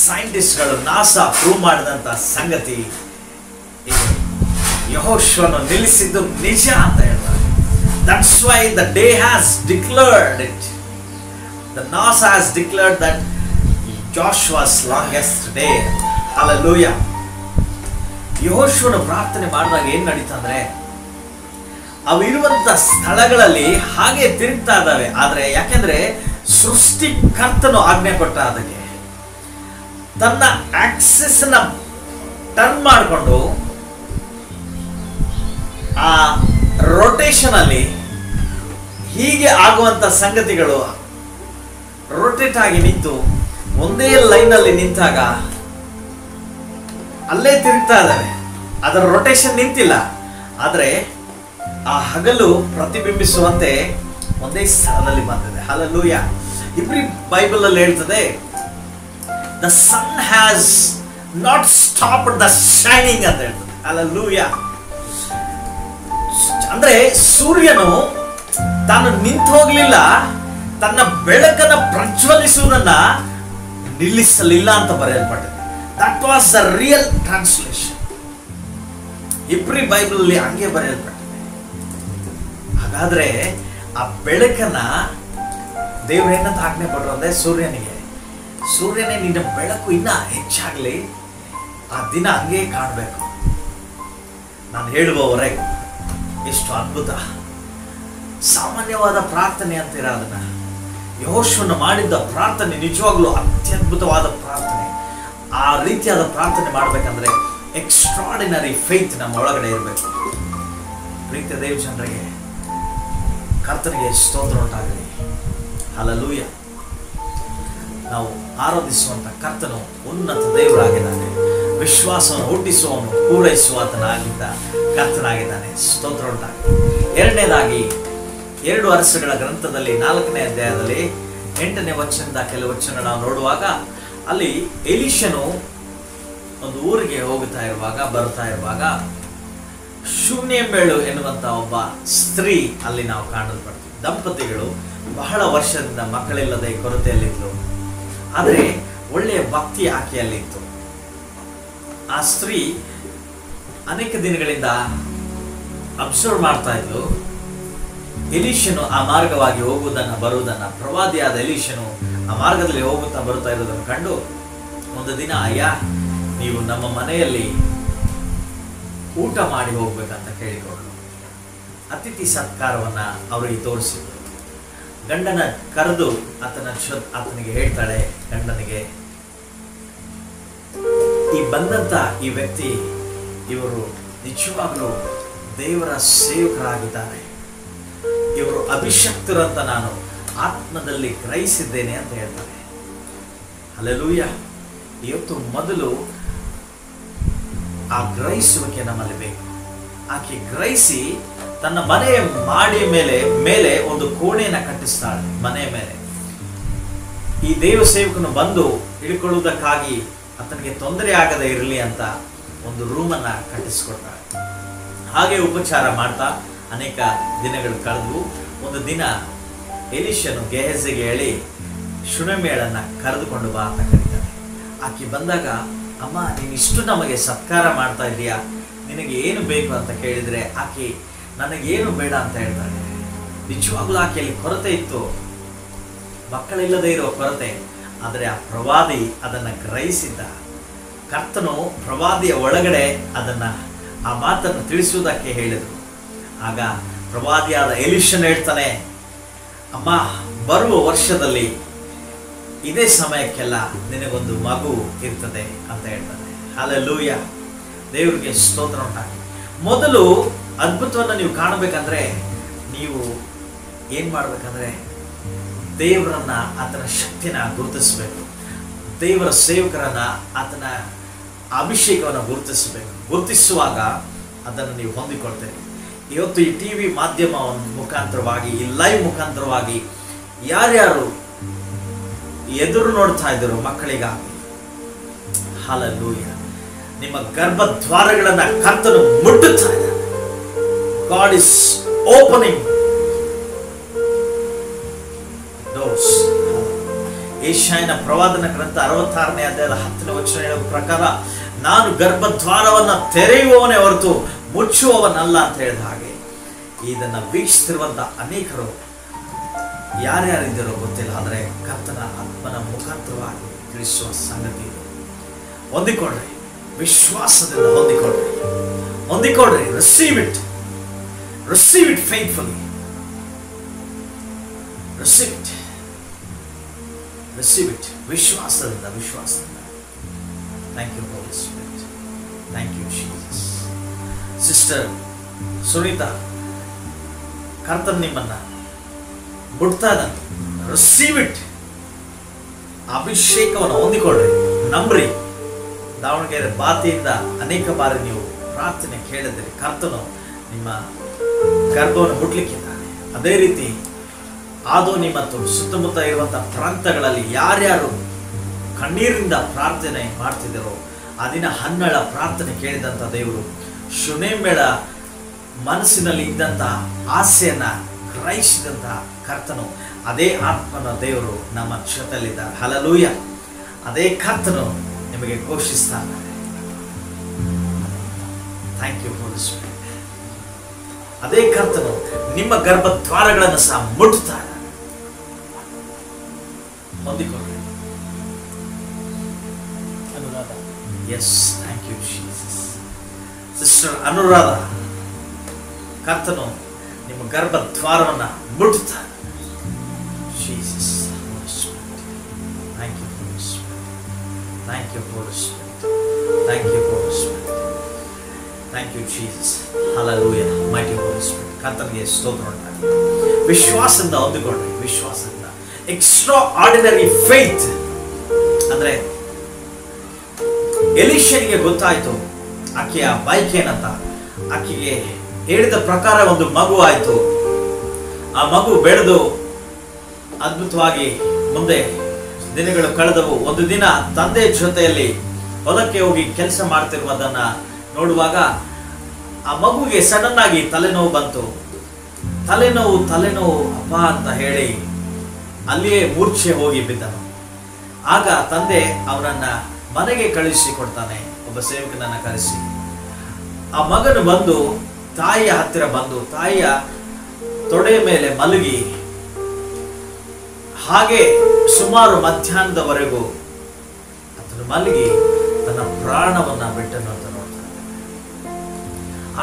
ಸೈಂಟಿಸ್ಟ್ಗಳು ನಾಸಾ ಪ್ರೂವ್ ಮಾಡಿದಂತ ಸಂಗತಿ, ಯೆಹೋಶುವನು ನಿಲ್ಲಿಸಿದ್ದು ನಿಜ ಅಂತ ಹೇಳ್ತಾರೆ. That's why the day has declared it. The NASA has declared that Joshua's longest day. Hallelujah. ಯೆಹೋಶುವನ ಪ್ರಾರ್ಥನೆ ಮಾಡಿದಾಗ ಏನ್ ನಡೀತಾ ಅಂದ್ರೆ, ಅವಿರುವಂತ ಸ್ಥಳಗಳಲ್ಲಿ ಹಾಗೆ ತಿರುಗ್ತಾ ಇದ್ದಾವೆ. ಆದ್ರೆ ಯಾಕೆಂದ್ರೆ ಸೃಷ್ಟಿಕರ್ತನು ಆಜ್ಞೆ ಕೊಟ್ಟ, ಅದಕ್ಕೆ ತನ್ನ ಆಕ್ಸಿಸ್ ನ ಟರ್ನ್ ಮಾಡಿಕೊಂಡು ಆ ರೊಟೇಷನ್ ಅಲ್ಲಿ ಹೀಗೆ ಆಗುವಂತ ಸಂಗತಿಗಳು ರೊಟೇಟ್ ಆಗಿ ನಿಂತು ಒಂದೇ ಲೈನ್ ಅಲ್ಲಿ ನಿಂತಾಗ ಅಲ್ಲೇ ತಿರುಗ್ತಾ ಇದ್ದಾವೆ. ಅದರ ರೊಟೇಷನ್ ನಿಂತಿಲ್ಲ, ಆದ್ರೆ ಆ ಹಗಲು ಪ್ರತಿಬಿಂಬಿಸುವಂತೆ ಒಂದೇ ಸ್ಥಳದಲ್ಲಿ ಬಂದಿದೆ. ಹಲ್ಲೆಲೂಯಾ. ಇಬ್ರಿ ಬೈಬಲ್ ಅಲ್ಲಿ ಹೇಳ್ತದೆ, the sun has not stopped the shining ಅಂತ ಹೇಳ್ತದೆ. ಹಲ್ಲೆಲೂಯಾ. ಅಂದ್ರೆ ಸೂರ್ಯನು ತಾನು ನಿಂತು ಹೋಗ್ಲಿಲ್ಲ, ತನ್ನ ಬೆಳಕನ್ನು ಪ್ರಜ್ವಲಿಸುವುದನ್ನ ನಿಲ್ಲಿಸಲಿಲ್ಲ ಅಂತ ಬರೆಯಲ್ಪಟ್ಟಿದೆ. That was the real translation. ಇಬ್ರಿ ಬೈಬಲ್ ಅಲ್ಲಿ ಹಂಗೆ ಬರೆಯಲ್ಪಟ್ಟಿದೆ. ಹಾಗಾದ್ರೆ ಆ ಬೆಳಕನ್ನ ದೇವರು ಏನಂತ ಆಜ್ಞೆ ಪಡ್ರು ಅಂದ್ರೆ, ಸೂರ್ಯನೇ ನಿನ್ನ ಬೆಳಕು ಇನ್ನ ಹೆಚ್ಚಾಗ್ಲಿ, ಆ ದಿನ ಹಂಗೆ ಕಾಣಬೇಕು. ನಾನು ಹೇಳುವವರೆಗೂ ಎಷ್ಟು ಅದ್ಭುತ. ಸಾಮಾನ್ಯವಾದ ಪ್ರಾರ್ಥನೆ ಅಂತೀರ ಅದನ್ನ. ಯೆಹೋಶುವನು ಮಾಡಿದ್ದ ಪ್ರಾರ್ಥನೆ ನಿಜವಾಗ್ಲೂ ಅತ್ಯದ್ಭುತವಾದ ಪ್ರಾರ್ಥನೆ. ಆ ರೀತಿಯಾದ ಪ್ರಾರ್ಥನೆ ಮಾಡ್ಬೇಕಂದ್ರೆ ಎಕ್ಸ್ಟ್ರಾರ್ಡಿನರಿ ಫೇತ್ ನಮ್ಮ ಒಳಗಡೆ ಇರಬೇಕು. ಪ್ರೀತಿಯ ದೇವಜನರಿಗೆ, ಕರ್ತನಿಗೆ ಸ್ತೋತ್ರ ಉಂಟಾಗಲಿ. ಹಲ್ಲೆಲೂಯಾ. ನಾವು ಆರಾಧಿಸುವಂತ ಕರ್ತನು ಉನ್ನತ ದೇವರಾಗಿದ್ದಾನೆ. ವಿಶ್ವಾಸವನ್ನು ಹುಟ್ಟಿಸುವವನು ಪೂರೈಸುವಾತನಾಗಿದ್ದ ಕರ್ತನಾಗಿದ್ದಾನೆ. ಸ್ತೋತ್ರ ಉಂಟಾಗಲಿ. ಎರಡನೇದಾಗಿ 2 ಅರಸುಗಳ ಗ್ರಂಥದಲ್ಲಿ 4ನೇ ಅಧ್ಯಾಯದಲ್ಲಿ 8ನೇ ವಚನದ ಕೆಲವು ವಚನ ನಾವು ನೋಡುವಾಗ, ಅಲ್ಲಿ ಎಲೀಷನು ಒಂದು ಊರಿಗೆ ಬರ್ತಾ ಇರುವಾಗ ಶೂನ್ಯಂಬೇಳು ಎನ್ನುವಂತ ಒಬ್ಬ ಸ್ತ್ರೀ ಅಲ್ಲಿ ನಾವು ಕಾಣಲ್ಪಡ್ತೀವಿ. ದಂಪತಿಗಳು ಬಹಳ ವರ್ಷದಿಂದ ಮಕ್ಕಳಿಲ್ಲದೆ ಕೊರತೆಯಲ್ಲಿದ್ದರು, ಆದರೆ ಒಳ್ಳೆಯ ಭಕ್ತಿ ಆಕೆಯಲ್ಲಿತ್ತು. ಆ ಸ್ತ್ರೀ ಅನೇಕ ದಿನಗಳಿಂದ ಅಬ್ಸರ್ವ್ ಮಾಡ್ತಾ ಇದ್ಲು. ಎಲೀಷನು ಆ ಮಾರ್ಗವಾಗಿ ಹೋಗುವುದನ್ನ ಬರುವುದನ್ನ, ಪ್ರವಾದಿಯಾದ ಎಲೀಷನು ಆ ಮಾರ್ಗದಲ್ಲಿ ಹೋಗುತ್ತಾ ಬರುತ್ತಾ ಇರೋದನ್ನು ಕಂಡು ಒಂದು ದಿನ, ಅಯ್ಯ ನೀವು ನಮ್ಮ ಮನೆಯಲ್ಲಿ ಊಟ ಮಾಡಿ ಹೋಗ್ಬೇಕಂತ ಕೇಳಿಕೊಂಡ್ರು. ಅತಿಥಿ ಸತ್ಕಾರವನ್ನ ಅವರಿಗೆ ತೋರಿಸಿದ್ರು. ಗಂಡನ ಕರೆದು ಆತನಿಗೆ ಹೇಳ್ತಾಳೆ, ಗಂಡನಿಗೆ, ಈ ಬಂದಂತ ಈ ವ್ಯಕ್ತಿ ಇವರು ನಿಜವಾಗ್ಲೂ ದೇವರ ಸೇವಕರಾಗಿದ್ದಾರೆ, ಇವರು ಅಭಿಷಕ್ತರು ಅಂತ ನಾನು ಆತ್ಮದಲ್ಲಿ ಗ್ರಹಿಸಿದ್ದೇನೆ ಅಂತ ಹೇಳ್ತಾರೆ. ಹಲ್ಲೆಲೂಯಾ. ಇವತ್ತು ಮೊದಲು ಆ ಗ್ರಹಿಸುವಿಕೆ ನಮ್ಮಲ್ಲಿ ಬೇಕು. ಆಕೆ ಗ್ರಹಿಸಿ ತನ್ನ ಮನೆಯ ಮಾಡಿ ಮೇಲೆ ಒಂದು ಕೋಣೆಯನ್ನ ಕಟ್ಟಿಸ್ತಾಳೆ. ಮನೆಯ ಮೇಲೆ ಈ ದೇವ ಸೇವಕನು ಬಂದು ಇಳ್ಕೊಳ್ಳುವುದಕ್ಕಾಗಿ ಆತನಿಗೆ ತೊಂದರೆ ಆಗದೆ ಇರಲಿ ಅಂತ ಒಂದು ರೂಮನ್ನ ಕಟ್ಟಿಸ್ಕೊಡ್ತಾಳೆ. ಹಾಗೆ ಉಪಚಾರ ಮಾಡ್ತಾ ಅನೇಕ ದಿನಗಳು ಕಳೆದು ಒಂದು ದಿನ ಎಲೀಷನು ಗೆಹಜಿಗೆ ಹೇಳಿ ಶುನೇಮಿಯಳನ್ನ ಕರೆದುಕೊಂಡು ಬಾ ಅಂತ ಕರೀತಾನೆ. ಆಕೆ ಬಂದಾಗ, ಅಮ್ಮ ನೀನು ಇಷ್ಟು ನಮಗೆ ಸತ್ಕಾರ ಮಾಡ್ತಾ ಇದೀಯಾ, ನಿನಗೆ ಏನು ಬೇಕು ಅಂತ ಕೇಳಿದ್ರೆ ಆಕೆ ನನಗೇನು ಬೇಡ ಅಂತ ಹೇಳ್ತಾಳೆ. ನಿಜವಾಗ್ಲೂ ಆಕೆಯಲ್ಲಿ ಕೊರತೆ ಇತ್ತು, ಮಕ್ಕಳಿಲ್ಲದೆ ಇರುವ ಕೊರತೆ. ಆದರೆ ಆ ಪ್ರವಾದಿ ಅದನ್ನ ಗ್ರಹಿಸಿದ್ದ. ಕರ್ತನು ಪ್ರವಾದಿಯ ಒಳಗಡೆ ಆ ಮಾತನ್ನು ತಿಳಿಸುವುದಕ್ಕೆ ಹೇಳಿದರು. ಆಗ ಪ್ರವಾದಿಯಾದ ಎಲೀಷನು ಹೇಳ್ತಾನೆ, ಅಮ್ಮ ಬರುವ ವರ್ಷದಲ್ಲಿ ಇದೇ ಸಮಯಕ್ಕೆಲ್ಲ ನಿನಗೊಂದು ಮಗು ಇರ್ತದೆ ಅಂತ ಹೇಳ್ತಾನೆ. ಹಲ್ಲೆಲೂಯಾ. ದೇವರಿಗೆ ಸ್ತೋತ್ರ ಉಂಟಾಗಲಿ. ಮೊದಲು ಅದ್ಭುತವನ್ನು ನೀವು ಕಾಣಬೇಕಂದ್ರೆ ನೀವು ಏನ್ ಮಾಡ್ಬೇಕಂದ್ರೆ ದೇವರನ್ನ, ಆತನ ಶಕ್ತಿನ ಗುರುತಿಸಬೇಕು. ದೇವರ ಸೇವಕರನ್ನ, ಆತನ ಅಭಿಷೇಕವನ್ನು ಗುರುತಿಸಬೇಕು. ಗುರುತಿಸುವಾಗ ಅದನ್ನು ನೀವು ಹೊಂದಿಕೊಳ್ತೇವೆ. ಇವತ್ತು ಈ ಟಿವಿ ಮಾಧ್ಯಮ ಮುಖಾಂತರವಾಗಿ, ಈ ಲೈವ್ ಮುಖಾಂತರವಾಗಿ ಯಾರ್ಯಾರು ಎದುರು ನೋಡ್ತಾ ಇದ್ರು ಮಕ್ಕಳಿಗಾಗಿ, ಹಲ್ಲೆಲೂಯಾ, ನಿಮ್ಮ ಗರ್ಭದ್ವಾರಗಳನ್ನ ಕರ್ತನು ಮುಟ್ಟುತ್ತಾ ಇದ್ದಾನೆ. God is opening doors. ಯೆಶಾಯನ ಪ್ರವಾದನ ಗ್ರಂಥ 66ನೇ ಅಧ್ಯಾಯದ 10ನೇ ವಚನ ಹೇಳುವ ಪ್ರಕಾರ, ನಾನು ಗರ್ಭದ್ವಾರವನ್ನ ತೆರೆಯುವವನೇ ಹೊರತು ಮುಚ್ಚುವವನಲ್ಲ ಅಂತ ಹೇಳಿದ ಹಾಗೆ, ಇದನ್ನ ವೀಕ್ಷಿಸಿರುವಂತ ಅನೇಕರು ಯಾರ್ಯಾರಿದ್ದಾರೋ ಗೊತ್ತಿಲ್ಲ, ಆದರೆ ಕರ್ತನ ಆತ್ಮನ ಮುಖಾಂತರವಾಗಿ ತಿಳಿಸುವ ಸಂಗತಿ ಇದು. ಹೊಂದಿಕೊಳ್ಳ್ರಿ, ವಿಶ್ವಾಸದಿಂದ ಹೊಂದಿಕೊಳ್ಳ್ರಿ. Receive it faithfully. Receive it ವಿಶ್ವಾಸದಿಂದ. Thank you Holi spirit. Thank you Jesus. Sister Sunita, ಕರ್ತನ್ ನಿಮ್ಮನ್ನ ಮುಟ್ತಾ ಇದ್ದಾನೆ. Receive it. ಅಭಿಷೇಕವನ್ನು ಹೊಂದಿಕೊಳ್ಳ್ರಿ, ನಂಬ್ರಿ. ದಾವಣಗೆರೆ ಬಾತಿಯಿಂದ ಅನೇಕ ಬಾರಿ ನೀವು ಪ್ರಾರ್ಥನೆ ಕೇಳಿದರೆ ಕರ್ತನು ನಿಮ್ಮ ಗರ್ಭವನ್ನು ಮುಟ್ಲಿಕ್ಕಿದ್ದಾನೆ. ಅದೇ ರೀತಿ ಆದೋನಿ ಮತ್ತು ಸುತ್ತಮುತ್ತ ಇರುವಂತಹ ಪ್ರಾಂತಗಳಲ್ಲಿ ಯಾರ್ಯಾರು ಕಣ್ಣೀರಿಂದ ಪ್ರಾರ್ಥನೆ ಮಾಡ್ತಿದ್ದರೋ ಆ ದಿನ 12 ಪ್ರಾರ್ಥನೆ ಕೇಳಿದಂಥ ದೇವರು ಶುನೇಮಿಯಳ ಮನಸ್ಸಿನಲ್ಲಿ ಇದ್ದಂತಹ ಆಸೆಯನ್ನ ಗ್ರಹಿಸಿದಂತಹ ಕರ್ತನು, ಅದೇ ಆತ್ಮನ ದೇವರು ನಮ್ಮ ಜೊತೆಯಲ್ಲಿದ್ದಾರೆ. ಹಲ್ಲೆಲೂಯಾ. ಅದೇ ಕರ್ತನು ನಿಮಗೆ ಘೋಷಿಸ್ತಾನೆ. Thank you Holi Spirit. ಅದೇ ಕರ್ತನು ನಿಮ್ಮ ಗರ್ಭದ್ವಾರಗಳನ್ನು ಸಹ ಮುಟ್ಟುತ್ತಾನೆ. ಹೊಂದಿಕೊಳ್ಳಿ. Anuradha. Yes, thank you Jesus. Sister Anuradha, ಕರ್ತನು ನಿಮ್ಮ ಗರ್ಭದ್ವಾರವನ್ನ ಮುಟ್ಟುತ್ತಾನೆ. Jesus. Thank you Holi spirit. Thank you Holi spirit. Thank you Holi spirit. Thank you Jesus. Hallelujah. Mighty Holy Spirit. ಕರ್ತನಿಗೆ ಸ್ತೋತ್ರ ಉಂಟಾಗಲಿ. ವಿಶ್ವಾಸದಿಂದ ಹೊಂದಿಕೊಳ್ಳಿ. ವಿಶ್ವಾಸದಿಂದ. ಎಕ್ಸ್ಟ್ರಾ ಆರ್ಡಿನರಿ ಫೇತ್ ಅಂದ್ರೆ ಎಲೀಷನಿಗೆ ಗೊತ್ತಾಯ್ತು ಆಕೆಯ ಬೈಕ್ ಏನಂತ. ಆಕೆಗೆ ಹೇಳಿದ ಪ್ರಕಾರ ಒಂದು ಮಗು ಆಯ್ತು. ಆ ಮಗು ಬೆಳೆದು ಅದ್ಭುತವಾಗಿ ಮುಂದೆ ದಿನಗಳು ಕಳೆದವು. ಒಂದು ದಿನ ತಂದೆ ಜೊತೆಯಲ್ಲಿ ಹೊಲಕ್ಕೆ ಹೋಗಿ ಕೆಲಸ ಮಾಡ್ತಿರುವುದನ್ನ ನೋಡುವಾಗ ಆ ಮಗುಗೆ ಸಡನ್ ಆಗಿ ತಲೆನೋವು ಬಂತು. ತಲೆನೋವು ಅಪ್ಪ ಅಂತ ಹೇಳಿ ಅಲ್ಲಿಯೇ ಮೂರ್ಛೆ ಹೋಗಿ ಬಿದ್ದನು. ಆಗ ತಂದೆ ಅವನನ್ನ ಮನೆಗೆ ಕಳಿಸಿ ಕೊಡ್ತಾನೆ. ಒಬ್ಬ ಸೇವಕನನ್ನ ಕರೆಸಿ ಆ ಮಗನು ಬಂದು ತಾಯಿಯ ಹತ್ತಿರ ಬಂದು ತಾಯಿಯ ತೊಡೆಯ ಮೇಲೆ ಮಲಗಿ ಹಾಗೆ ಸುಮಾರು ಮಧ್ಯಾಹ್ನದವರೆಗೂ ಆತನು ಮಲಗಿ ತನ್ನ ಪ್ರಾಣವನ್ನ ಬಿಟ್ಟನು ಅಂತ ನೋಡ್ತಾನೆ.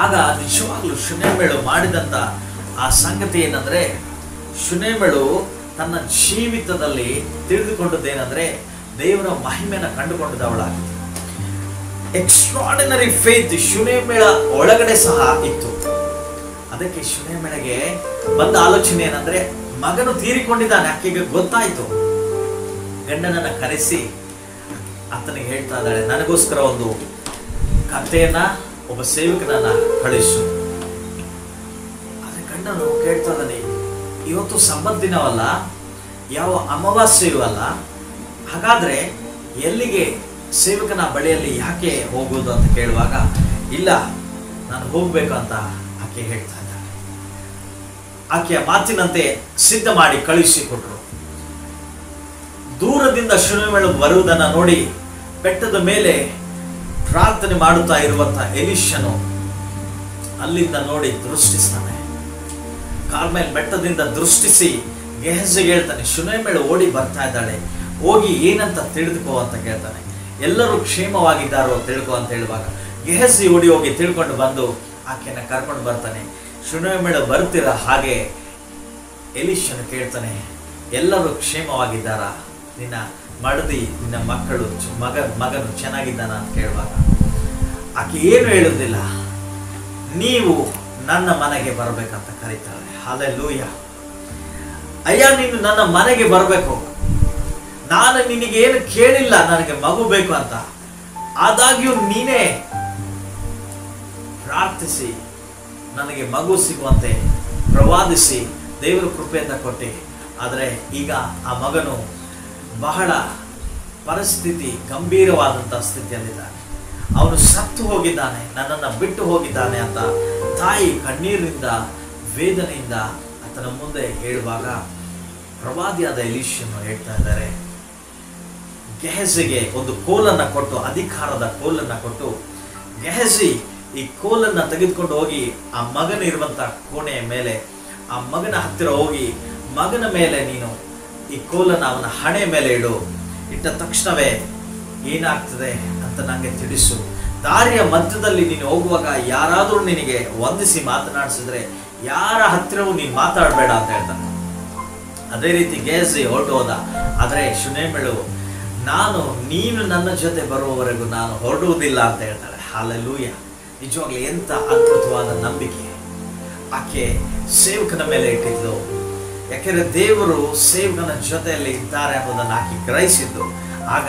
ಆಗ ನಿಜವಾಗ್ಲೂ ಶುನೇಮಳು ಮಾಡಿದಂತ ಆ ಸಂಗತಿ ಏನಂದ್ರೆ, ಶುನೇಮಳು ತನ್ನ ಜೀವಿತದಲ್ಲಿ ತಿಳಿದುಕೊಂಡದ್ದೇನೆಂದ್ರೆ ದೇವರ ಮಹಿಮೆನ ಕಂಡುಕೊಂಡದವಳಾಗಿತ್ತು. ಎಕ್ಸ್ಟ್ರಾರ್ಡಿನರಿ ಫೇತ್ ಶುನೇಮಳ ಒಳಗಡೆ ಸಹ ಇತ್ತು. ಅದಕ್ಕೆ ಶುನೇಮಳಿಗೆ ಬಂದ ಆಲೋಚನೆ ಏನಂದ್ರೆ, ಮಗನು ತೀರಿಕೊಂಡಿದ್ದಾನೆ, ಆಕೆಗೆ ಗೊತ್ತಾಯ್ತು. ಗಂಡನನ್ನ ಕರೆಸಿ ಆತನಿಗೆ ಹೇಳ್ತಾ ಇದ್ದಾಳೆ, ನನಗೋಸ್ಕರ ಒಂದು ಕಥೆಯನ್ನ, ಒಬ್ಬ ಸೇವಕನನ್ನ ಕಳಿಸು. ಆದ್ರೆ ಗಂಡನು ಕೇಳ್ತಾ ಇದ್ದಾನೆ, ಇವತ್ತು ಸಬ್ಬತ್ ದಿನವಲ್ಲ, ಯಾವ ಅಮಾವಾಸ್ಯೆಯೂ ಅಲ್ಲ, ಹಾಗಾದ್ರೆ ಎಲ್ಲಿಗೆ ಸೇವಕನ ಬಳಿಯಲ್ಲಿ ಯಾಕೆ ಹೋಗುವುದು ಅಂತ ಕೇಳುವಾಗ, ಇಲ್ಲ ನಾನು ಹೋಗ್ಬೇಕು ಅಂತ ಆಕೆ ಹೇಳ್ತಾ ಇದ್ದಾಳೆ. ಆಕೆಯ ಮಾತಿನಂತೆ ಸಿದ್ಧ ಮಾಡಿ ಕಳುಹಿಸಿಕೊಟ್ರು. ದೂರದಿಂದ ಶುನೇಮಳು ಬರುವುದನ್ನ ನೋಡಿ ಬೆಟ್ಟದ ಮೇಲೆ ಪ್ರಾರ್ಥನೆ ಮಾಡುತ್ತಾ ಇರುವಂತ ಎಲಿಷನು ಅಲ್ಲಿಂದ ನೋಡಿ ದೃಷ್ಟಿಸ್ತಾನೆ. ಕಾರ್ಮೆಲ್ ಬೆಟ್ಟದಿಂದ ದೃಷ್ಟಿಸಿ ಗೆಹಜಿಗೆ ಹೇಳ್ತಾನೆ, ಶುನೇಮಳು ಓಡಿ ಬರ್ತಾ ಇದ್ದಾಳೆ, ಹೋಗಿ ಏನಂತ ತಿಳಿದುಕೋ ಅಂತ ಕೇಳ್ತಾನೆ. ಎಲ್ಲರೂ ಕ್ಷೇಮವಾಗಿದ್ದಾರೋ ತಿಳ್ಕೊ ಅಂತ ಹೇಳುವಾಗ ಗೆಹಜಿ ಓಡಿ ಹೋಗಿ ತಿಳ್ಕೊಂಡು ಬಂದು ಆಕೆಯನ್ನ ಕರ್ಕೊಂಡು ಬರ್ತಾನೆ. ಶುನೇಮಳು ಬರ್ತಿರ ಹಾಗೆ ಎಲಿಷನು ಕೇಳ್ತಾನೆ, ಎಲ್ಲರೂ ಕ್ಷೇಮವಾಗಿದ್ದಾರಾ, ನಿನ್ನ ಮಡದಿ ನಿನ್ನ ಮಕ್ಕಳು ಮಗನು ಚೆನ್ನಾಗಿದ್ದಾನ ಅಂತ ಕೇಳುವಾಗ ಆಕೆ ಏನು ಹೇಳುವುದಿಲ್ಲ, ನೀವು ನನ್ನ ಮನೆಗೆ ಬರಬೇಕಂತ ಕರೀತಾಳೆ. ಹಲ್ಲೆಲೂಯ. ಅಯ್ಯ, ನೀನು ನನ್ನ ಮನೆಗೆ ಬರಬೇಕು, ನಾನು ನಿನಗೇನು ಕೇಳಿಲ್ಲ, ನನಗೆ ಮಗು ಬೇಕು ಅಂತ. ಆದಾಗ್ಯೂ ನೀನೇ ಪ್ರಾರ್ಥಿಸಿ ನನಗೆ ಮಗು ಸಿಗುವಂತೆ ಪ್ರವಾದಿಸಿ ದೇವರ ಕೃಪೆಯಿಂದ ಕೊಟ್ಟೆ. ಆದರೆ ಈಗ ಆ ಮಗನು ಬಹಳ ಪರಿಸ್ಥಿತಿ ಗಂಭೀರವಾದಂಥ ಸ್ಥಿತಿಯಲ್ಲಿದ್ದಾನೆ, ಅವನು ಸತ್ತು ಹೋಗಿದ್ದಾನೆ, ನನ್ನನ್ನು ಬಿಟ್ಟು ಹೋಗಿದ್ದಾನೆ ಅಂತ ತಾಯಿ ಕಣ್ಣೀರಿನಿಂದ ವೇದನೆಯಿಂದ ಆತನ ಮುಂದೆ ಹೇಳುವಾಗ ಪ್ರವಾದಿಯಾದ ಎಲೀಷನು ಹೇಳ್ತಾ ಇದ್ದಾರೆ, ಗೆಹಜಿಗೆ ಒಂದು ಕೋಲನ್ನ ಕೊಟ್ಟು, ಅಧಿಕಾರದ ಕೋಲನ್ನ ಕೊಟ್ಟು, ಗೆಹಜಿ ಈ ಕೋಲನ್ನ ತೆಗೆದುಕೊಂಡು ಹೋಗಿ ಆ ಮಗನ ಇರುವಂತ ಕೋಣೆಯ ಮೇಲೆ, ಆ ಮಗನ ಹತ್ತಿರ ಹೋಗಿ ಮಗನ ಮೇಲೆ ನೀನು ಈ ಕೋಲನ್ನ ಅವನ ಹಣೆ ಮೇಲೆ ಇಡು, ಇಟ್ಟ ತಕ್ಷಣವೇ ಏನಾಗ್ತದೆ ಅಂತ ನನಗೆ ತಿಳಿಸು. ದಾರಿಯ ಮಧ್ಯದಲ್ಲಿ ನೀನು ಹೋಗುವಾಗ ಯಾರಾದರೂ ನಿನಗೆ ವಂದಿಸಿ ಮಾತನಾಡಿಸಿದ್ರೆ ಯಾರ ಹತ್ತಿರವೂ ನೀನು ಮಾತಾಡಬೇಡ ಅಂತ ಹೇಳ್ತಾನೆ. ಅದೇ ರೀತಿ ಗೆಹಜಿ ಹೊರಟು ಹೋದ. ಆದರೆ ಶುನೇಮಳು, ನೀನು ನನ್ನ ಜೊತೆ ಬರುವವರೆಗೂ ನಾನು ಹೊರಡುವುದಿಲ್ಲ ಅಂತ ಹೇಳ್ತಾಳೆ. ಹಲ್ಲೆಲೂಯ. ನಿಜವಾಗ್ಲೂ ಎಂತ ಅದ್ಭುತವಾದ ನಂಬಿಕೆ ಆಕೆ ಸೇವಕನ ಮೇಲೆ ಇಟ್ಟಿದ್ದು. ಯಾಕೆಂದ್ರೆ ದೇವರು ಸೇವಕನ ಜೊತೆಯಲ್ಲಿ ಇದ್ದಾರೆ ಅನ್ನೋದನ್ನು ಆಕೆ ಗ್ರಹಿಸಿದ್ದು. ಆಗ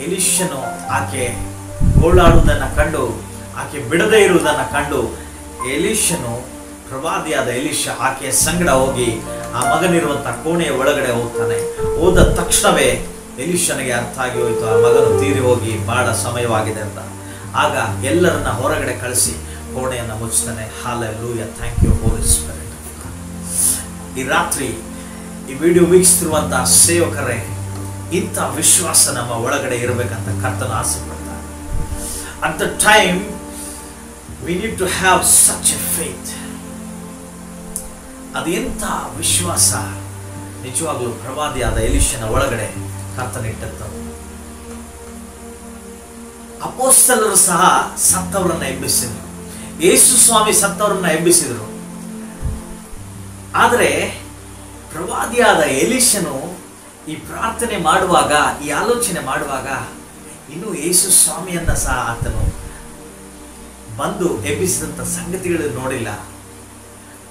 ಎಲೀಷನು ಆಕೆ ಗೋಳಾಡುವುದನ್ನು ಕಂಡು, ಆಕೆ ಬಿಡದೇ ಇರುವುದನ್ನು ಕಂಡು ಎಲೀಷನು, ಪ್ರವಾದಿಯಾದ ಎಲೀಷ ಆಕೆಯ ಸಂಗಡ ಹೋಗಿ ಆ ಮಗನಿರುವಂತ ಕೋಣೆಯ ಒಳಗಡೆ ಹೋಗ್ತಾನೆ. ಹೋದ ತಕ್ಷಣವೇ ಎಲೀಷನಿಗೆ ಅರ್ಥ ಆಗಿ ಹೋಯಿತು, ಆ ಮಗನು ತೀರಿ ಹೋಗಿ ಬಹಳ ಸಮಯವಾಗಿದೆ ಅಂತ. ಆಗ ಎಲ್ಲರನ್ನ ಹೊರಗಡೆ ಕಳಿಸಿ ಕೋಣೆಯನ್ನು ಮುಚ್ತಾನೆ. Hallelujah. Thank you Holi Spirit. ಈ ರಾತ್ರಿ ಈ ವಿಡಿಯೋ ವೀಕ್ಷಿಸಿರುವಂತಹ ಸೇವಕರೇ, ಇಂಥ ವಿಶ್ವಾಸ ನಮ್ಮ ಒಳಗಡೆ ಇರಬೇಕಂತ ಕರ್ತನ ಆಸೆ ಪಡ್ತಾನೆ. At the time we need to have such a faith. ಅದು ಎಂಥ ವಿಶ್ವಾಸ ನಿಜವಾಗ್ಲೂ ಪ್ರವಾದಿಯಾದ ಎಲೀಷನ ಒಳಗಡೆ ಕರ್ತನಿಟ್ಟದ್ದು. ಅಪೊಸ್ತಲರು ಸಹ ಸತ್ತವರನ್ನ ಎಬ್ಬಿಸಿದ್ರು, ಯೇಸು ಸ್ವಾಮಿ ಸತ್ತವರನ್ನ ಎಬ್ಬಿಸಿದ್ರು. ಆದರೆ ಪ್ರವಾದಿಯಾದ ಎಲೀಷನು ಈ ಪ್ರಾರ್ಥನೆ ಮಾಡುವಾಗ, ಈ ಆಲೋಚನೆ ಮಾಡುವಾಗ ಇನ್ನು ಯೇಸು ಸ್ವಾಮಿಯನ್ನ ಸಹ ಆತನು ಬಂದು ಎಬ್ಬಿಸಿದಂತ ಸಂಗತಿಗಳು ನೋಡಿಲ್ಲ.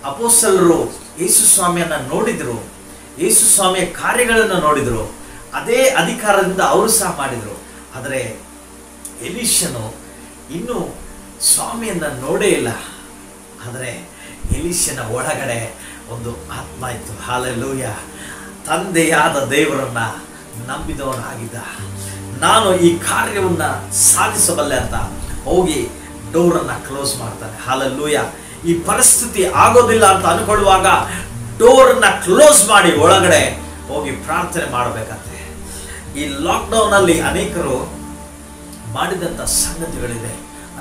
ಅಪೊಸ್ತಲರು ಯೇಸು ಸ್ವಾಮಿಯನ್ನ ನೋಡಿದ್ರು, ಯೇಸು ಸ್ವಾಮಿಯ ಕಾರ್ಯಗಳನ್ನು ನೋಡಿದ್ರು, ಅದೇ ಅಧಿಕಾರದಿಂದ ಅವರು ಸಹ ಮಾಡಿದ್ರು. ಆದರೆ ಎಲೀಷನು ಇನ್ನೂ ಸ್ವಾಮಿಯನ್ನ ನೋಡೇ ಇಲ್ಲ. ಆದರೆ ಎಲೀಷನ ಒಳಗಡೆ ಒಂದು ಆತ್ಮ ಇತ್ತು. ಹಲ್ಲೆಲೂಯ. ತಂದೆಯಾದ ದೇವರನ್ನ ನಂಬಿದವನಾಗಿದ್ದ. ನಾನು ಈ ಕಾರ್ಯವನ್ನ ಸಾಧಿಸಬಲ್ಲೆ ಅಂತ ಹೋಗಿ ಡೋರನ್ನ ಕ್ಲೋಸ್ ಮಾಡ್ತಾನೆ. ಹಲ್ಲೆಲೂಯ. ಈ ಪರಿಸ್ಥಿತಿ ಆಗೋದಿಲ್ಲ ಅಂತ ಅನ್ಕೊಳ್ಳುವಾಗ ಡೋರನ್ನ ಕ್ಲೋಸ್ ಮಾಡಿ ಒಳಗಡೆ ಹೋಗಿ ಪ್ರಾರ್ಥನೆ ಮಾಡಬೇಕಂತೆ. ಈ ಲಾಕ್ಡೌನ್ ಅಲ್ಲಿ ಅನೇಕರು ಮಾಡಿದಂಥ ಸಂಗತಿಗಳಿದೆ.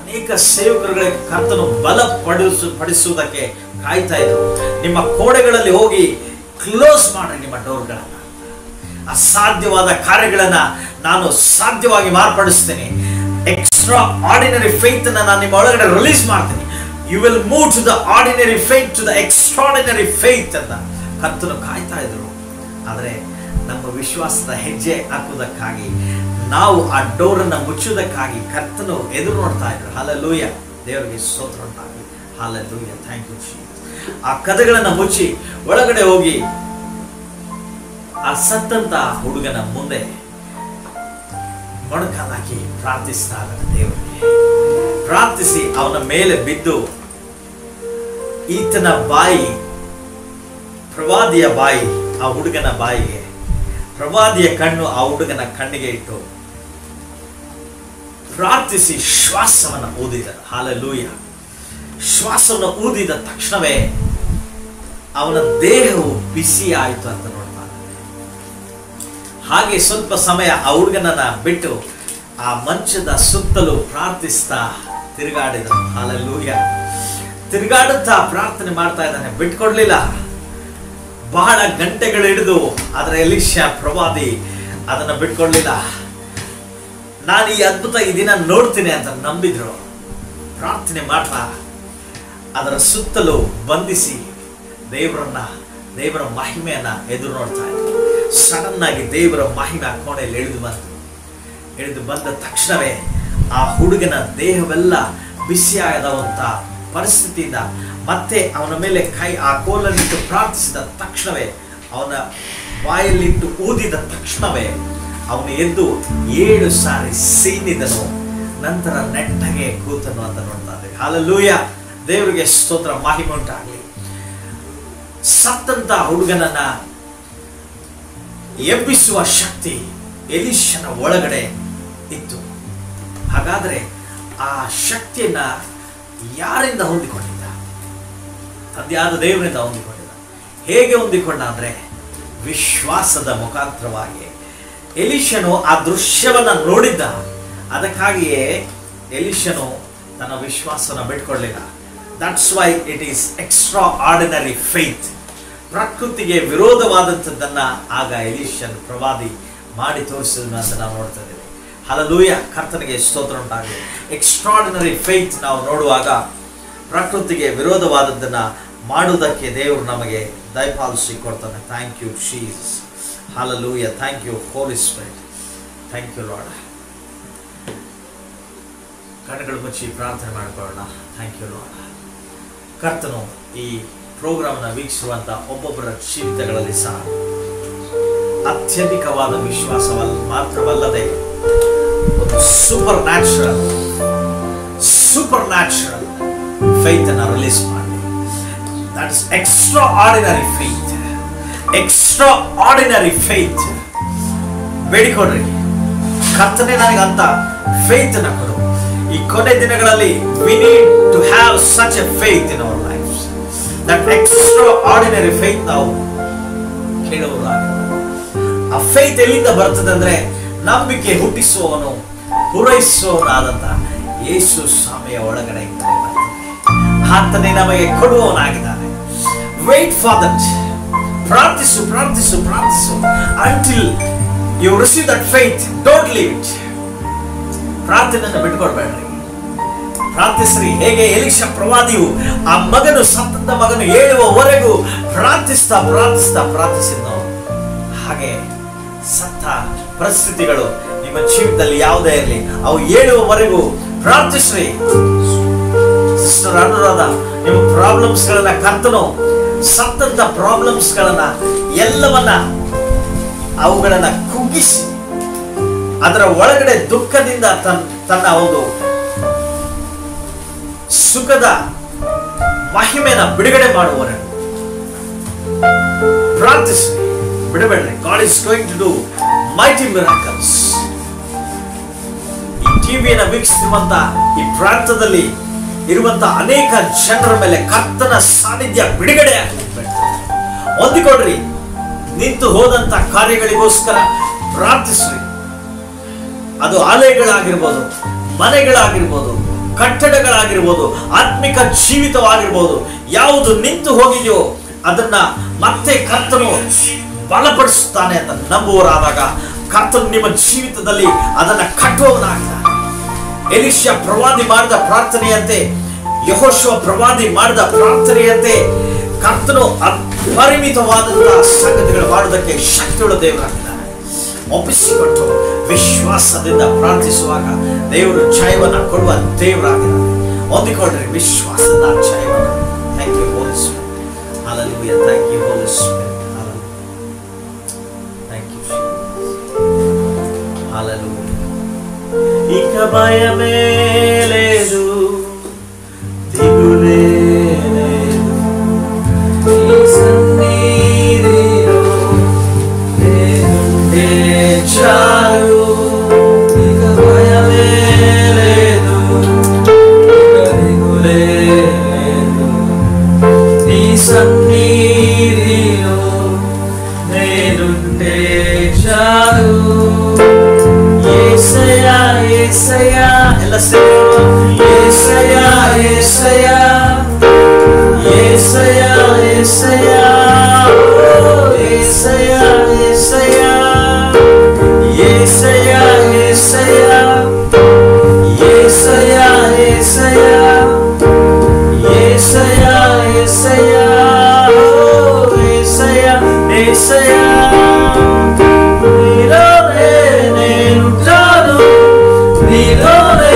ಅನೇಕ ಸೇವಕರುಗಳಿಗೆ ಕರ್ತನು ಪಡಿಸುವುದಕ್ಕೆ ಕಾಯ್ತಾ ಇದ್ರು. ನಿಮ್ಮ ಕೋಣೆಗಳಲ್ಲಿ ಹೋಗಿ ಕ್ಲೋಸ್ ಮಾಡಿ ನಿಮ್ಮ ಡೋರ್ಗಳನ್ನ. ಅಸಾಧ್ಯವಾದ ಕಾರ್ಯಗಳನ್ನ ನಾನು ಸಾಧ್ಯವಾಗಿ ಮಾರ್ಪಡಿಸ್ತೇನೆ. ಎಕ್ಸ್ಟ್ರಾ ಆರ್ಡಿನರಿ ಫೇತ್ ಅನ್ನ ನಾನು ನಿಮ್ಮ ಒಳಗಡೆ ರಿಲೀಸ್ ಮಾಡ್ತೀನಿ. You will move to the ordinary faith to the extraordinary faith ಅಂತ ಕರ್ತನು ಕಾಯ್ತಾ ಇದ್ರು. ಆದರೆ ನಮ್ಮ ವಿಶ್ವಾಸದ ಹೆಜ್ಜೆ ಹಾಕುವುದಕ್ಕಾಗಿ, ನಾವು ಆ ಡೋರನ್ನ ಮುಚ್ಚುವುದಕ್ಕಾಗಿ ಕರ್ತನು ಎದುರು ನೋಡ್ತಾ ಇದ್ರು. ಹಲ್ಲೆಲೂಯ, ದೇವರಿಗೆ ಸ್ತೋತ್ರ ಉಂಟಾಗಲಿ. Hallelujah, thank you Jesus. ಆ ಕದಗಳನ್ನ ಮುಚ್ಚಿ ಒಳಗಡೆ ಹೋಗಿ ಆ ಸತ್ತಂತ ಹುಡುಗನ ಮುಂದೆ ಮೊಣಕಾಲಾಕಿ ಪ್ರಾರ್ಥಿಸಿದಾಗ ದೇವರಿಗೆ ಪ್ರಾರ್ಥಿಸಿ ಅವನ ಮೇಲೆ ಬಿದ್ದು, ಈತನ ಬಾಯಿ, ಪ್ರವಾದಿಯ ಬಾಯಿ ಆ ಹುಡುಗನ ಬಾಯಿಗೆ, ಪ್ರವಾದಿಯ ಕಣ್ಣು ಆ ಹುಡುಗನ ಕಣ್ಣಿಗೆ ಇಟ್ಟು ಪ್ರಾರ್ಥಿಸಿ ಶ್ವಾಸವನ್ನು ಊದಿದ. ಹಲ್ಲೆಲೂಯ. ಶ್ವಾಸವನ್ನು ಊದಿದ ತಕ್ಷಣವೇ ಅವನ ದೇಹವು ಬಿಸಿ ಆಯಿತು ಅಂತ ನೋಡ್ತಾನೆ. ಹಾಗೆ ಸ್ವಲ್ಪ ಸಮಯ ಆ ಹುಡುಗನನ್ನ ಬಿಟ್ಟು ಆ ಮಂಚದ ಸುತ್ತಲೂ ಪ್ರಾರ್ಥಿಸ್ತಾ ತಿರುಗಾಡಿದನು. ಹಲ್ಲೆಲೂಯ. ತಿರುಗಾಡುತ್ತಾ ಪ್ರಾರ್ಥನೆ ಮಾಡ್ತಾ ಇದ್ದಾನೆ, ಬಿಟ್ಕೊಡ್ಲಿಲ್ಲ. ಬಹಳ ಗಂಟೆಗಳು ಹಿಡಿದು ಅದರ ಎಲೀಷಾ ಪ್ರವಾದಿ ಅದನ್ನು ಬಿಟ್ಕೊಡ್ಲಿಲ್ಲ. ನಾನು ಈ ಅದ್ಭುತ ಈ ದಿನ ನೋಡ್ತೀನಿ ಅಂತ ನಂಬಿದ್ರು. ಪ್ರಾರ್ಥನೆ ಮಾಡ್ತಾ ಅದರ ಸುತ್ತಲೂ ಬಂಧಿಸಿ ದೇವರ ಮಹಿಮೆಯನ್ನ ಎದುರು ನೋಡ್ತಾ ಇದ್ರು. ಸಡನ್ ಆಗಿ ದೇವರ ಮಹಿಮೆ ಆ ಕೋಣೆಯಲ್ಲಿ ಇಳಿದು ಬಂದ ತಕ್ಷಣವೇ ಆ ಹುಡುಗನ ದೇಹವೆಲ್ಲ ಬಿಸಿಯಾದವಂತ ಪರಿಸ್ಥಿತಿಯಿಂದ ಮತ್ತೆ ಅವನ ಮೇಲೆ ಆ ಕೋಲನ್ನಿಟ್ಟು ಪ್ರಾರ್ಥಿಸಿದ ತಕ್ಷಣವೇ, ಅವನ ಬಾಯಲ್ಲಿಟ್ಟು ಊದಿದ ತಕ್ಷಣವೇ ಅವನು ಎದ್ದು 7 ಸಾರಿ ಸೀನಿದನು. ನಂತರ ನೆಟ್ಟಗೆ ಕೂತನು ಅಂತ ನೋಡ್ತಾ ಇದ್ದೇವೆ. ಹಲ್ಲೆಲೂಯ, ದೇವರಿಗೆ ಸ್ತೋತ್ರ, ಮಹಿಮೆ ಉಂಟಾಗಲಿ. ಸತ್ತಂತ ಹುಡುಗನನ್ನ ಎಬ್ಬಿಸುವ ಶಕ್ತಿ ಎಲೀಷನ ಒಳಗಡೆ ಇತ್ತು. ಹಾಗಾದ್ರೆ ಆ ಶಕ್ತಿಯನ್ನ ಯಾರಿಂದ ಹೊಂದಿಕೊಂಡಿದ್ದ? ತಂದೆಯಾದ ದೇವರಿಂದ ಹೊಂದಿಕೊಂಡಿದ್ದ. ಹೇಗೆ ಹೊಂದಿಕೊಂಡ ಅಂದ್ರೆ ವಿಶ್ವಾಸದ ಮುಖಾಂತರವಾಗಿ. ಎಲೀಷನು ಆ ದೃಶ್ಯವನ್ನ ನೋಡಿದ್ದ. ಅದಕ್ಕಾಗಿಯೇ ಎಲೀಷನು ತನ್ನ ವಿಶ್ವಾಸನ ಬಿಟ್ಕೊಡ್ಲಿಲ್ಲ. That's why it is extraordinary faith. ಪ್ರಕೃತಿಗೆ ವಿರೋಧವಾದಂಥದ್ದನ್ನ ಆಗ ಎಲೀಷನ್ ಪ್ರವಾದಿ ಮಾಡಿ ತೋರಿಸಿದನು ಅಂತ ನಾವು ನೋಡ್ತಾ ಇದ್ದೇವೆ. ಹಲ್ಲೆಲೂಯ, ಕರ್ತನಿಗೆ ಸ್ತೋತ್ರ ಉಂಟಾಗಲಿ. ಎಕ್ಸ್ಟ್ರಾರ್ಡಿನರಿ ಫೇತ್ ನಾವು ನೋಡುವಾಗ ಪ್ರಕೃತಿಗೆ ವಿರೋಧವಾದದ್ದನ್ನ ಮಾಡುವುದಕ್ಕೆ ದೇವರು ನಮಗೆ ದಯಪಾಲಿಸಿ ಕೊಡ್ತಾನೆ. Thank you Jesus. Hallelujah, thank you Holi spirit. Thank you lord. ಕಣ್ಣುಗಳು ಮುಚ್ಚಿ ಪ್ರಾರ್ಥನೆ ಮಾಡಿಕೊಳ್ಳೋಣ. Thank you lord. ಕರ್ತನು ಈ ಪ್ರೋಗ್ರಾಮ್ನ ವೀಕ್ಷಿಸುವಂತ ಒಬ್ಬೊಬ್ಬರ ಜೀವಿತಗಳಲ್ಲಿ ಸಹ ಅತ್ಯಧಿಕವಾದ ವಿಶ್ವಾಸವಲ್ಲ ಮಾತ್ರವಲ್ಲದೆ ಒಂದು ಸೂಪರ್ ನ್ಯಾಚುರಲ್ ಫೇತ್ ಅನ್ನು ರಿಲೀಸ್ ಮಾಡಿ. That is extraordinary faith. Extraordinary faith ಬೇಡಿಕೊಡ್ರಿ. ಕರ್ತನೆ ನನಗೆ ಅಂತ ಫೇತ್ ಅನ್ನು ಕೊಡು. ಈ ಕೊನೆ ದಿನಗಳಲ್ಲಿ we need to have such a faith in our lives. That extraordinary faith ನಾವು ಕೇಳುವುದಾಗಿದೆ. ಆ ಫೇತ್ ಎಲ್ಲಿಂದ ಬರ್ತದೆ ಅಂದ್ರೆ ನಂಬಿಕೆ ಹುಟ್ಟಿಸುವವನು ಪೂರೈಸುವವನಾದಂತ ಯೇಸು ಸ್ವಾಮಿಯ ಒಳಗಡೆ ಬರ್ತದೆ. ಆತನೇ ನಮಗೆ ಕೊಡುವವನಾಗಿದ್ದಾನೆ. Wait for that. ಪ್ರಾರ್ಥಿಸು until you receive that faith. Don't leave it. ಪ್ರಾರ್ಥನೆಯನ್ನು ಬಿಟ್ಕೊಡ್ಬೇಡ್ರಿ, ಪ್ರಾರ್ಥಿಸ್ರಿ. ಹೇಗೆ ಎಲೀಷಾ ಪ್ರವಾದಿಯು ಆ ಮಗನು ಸತ್ತಂತ ಮಗನು ಏಳುವವರೆಗೂ ಪ್ರಾರ್ಥಿಸಿದ್ನೋ, ಹಾಗೆ ಸತ್ತ ಪರಿಸ್ಥಿತಿಗಳು ನಿಮ್ಮ ಜೀವಿತದಲ್ಲಿ ಯಾವುದೇ ಇರಲಿ ಅವು ಏಳುವವರೆಗೂ ಪ್ರಾರ್ಥಿಸ್ರಿ. ಸಿಸ್ಟರ್ ಅನುರಾಧ, ನಿಮ್ಮ ಪ್ರಾಬ್ಲಮ್ಸ್ ಗಳನ್ನ ಕರ್ತನು ಸತ್ತಂತ ಪ್ರಾಬ್ಲಮ್ಸ್ ಗಳನ್ನ ಎಲ್ಲವನ್ನ ಅವುಗಳನ್ನ ಕುಗ್ಗಿಸಿ ಅದರ ಒಳಗಡೆ ದುಃಖದಿಂದ ತನ್ನ ಒಂದು ಸುಖದ ಮಹಿಮೆನ ಬಿಡುಗಡೆ ಮಾಡುವವರೆಗೂ ಪ್ರಾರ್ಥಿಸಿ, ಬಿಡಬೇಡ್ರಿ. God is going to do mighty miracles. ಈ ಟಿವಿಯನ್ನು ವೀಕ್ಷಿಸುವಂತ ಈ ಪ್ರಾಂತದಲ್ಲಿ ಇರುವಂತ ಅನೇಕ ಜನರ ಮೇಲೆ ಕರ್ತನ ಸಾನ್ನಿಧ್ಯ ಬಿಡುಗಡೆ ಹೊಂದಿಕೊಡ್ರಿ. ನಿಂತು ಹೋದಂತ ಕಾರ್ಯಗಳಿಗೋಸ್ಕರ ಪ್ರಾರ್ಥಿಸ್ರಿ. ಅದು ಆಲಯಗಳಾಗಿರ್ಬೋದು, ಮನೆಗಳಾಗಿರ್ಬೋದು, ಕಟ್ಟಡಗಳಾಗಿರ್ಬೋದು, ಆತ್ಮಿಕ ಜೀವಿತವಾಗಿರ್ಬೋದು, ಯಾವುದು ನಿಂತು ಹೋಗಿದೆಯೋ ಅದನ್ನ ಮತ್ತೆ ಕರ್ತನು ಬಲಪಡಿಸುತ್ತಾನೆ ಅಂತ ನಂಬುವರಾದಾಗ ಕರ್ತನು ನಿಮ್ಮ ಜೀವಿತದಲ್ಲಿ ಅದನ್ನ ಕಟ್ಟುವವನಾಗಿದ್ದಾನೆ. ಎಲಿಷಾ ಪ್ರವಾದಿ ಮಾಡಿದ ಪ್ರಾರ್ಥನೆಯಂತೆ, ಯೆಹೋಶುವ ಪ್ರವಾದಿ ಮಾಡಿದ ಪ್ರಾರ್ಥನೆಯಂತೆ ಕರ್ತನು ಅಪರಿಮಿತವಾದಂತಹ ಸಂಗತಿಗಳು ಮಾಡುವುದಕ್ಕೆ ಶಕ್ತಿಯುಳ್ಳ ದೇವರಾಗಿದ್ದಾನೆ. ಒಪ್ಪಿಸಿಕೊಟ್ಟು ವಿಶ್ವಾಸದಿಂದ ಪ್ರಾರ್ಥಿಸುವಾಗ ದೇವರು ಜಯವನ್ನು ಕೊಡುವ ದೇವರಾಗಿದ್ದಾನೆ. ಹೊಂದಿಕೊಂಡ್ರೆ ವಿಶ್ವಾಸದ ಜಯವನ್ನು. Thank you Holi Spirit. Hallelujah. Thank you Holi spirit. Thank you. Hallelujah. ಇಕ ಭಯಮೇ లేదు, దిగులే లేదు, నీ సన్నిధిలో నేనుంటే చాలు. ఇక భయమే లేదు, ఇక దిగులే లేదు, నీ సన్నిధిలో నేనుంటే చాలు. యేసయ్యా యేసయ్యా ಎಲ್ಲ ಸೇರಿ యేసయ్యా యేసయ్యా యేసయ్యా యేసయ్యా యేసయ్యా యేసయ్యా యేసయ్యా యేసయ్యా యేసయ్యా యేసయ్యా యేసయ్యా యేసయ్యా యేసయ్యా యేసయ్యా నీలోనే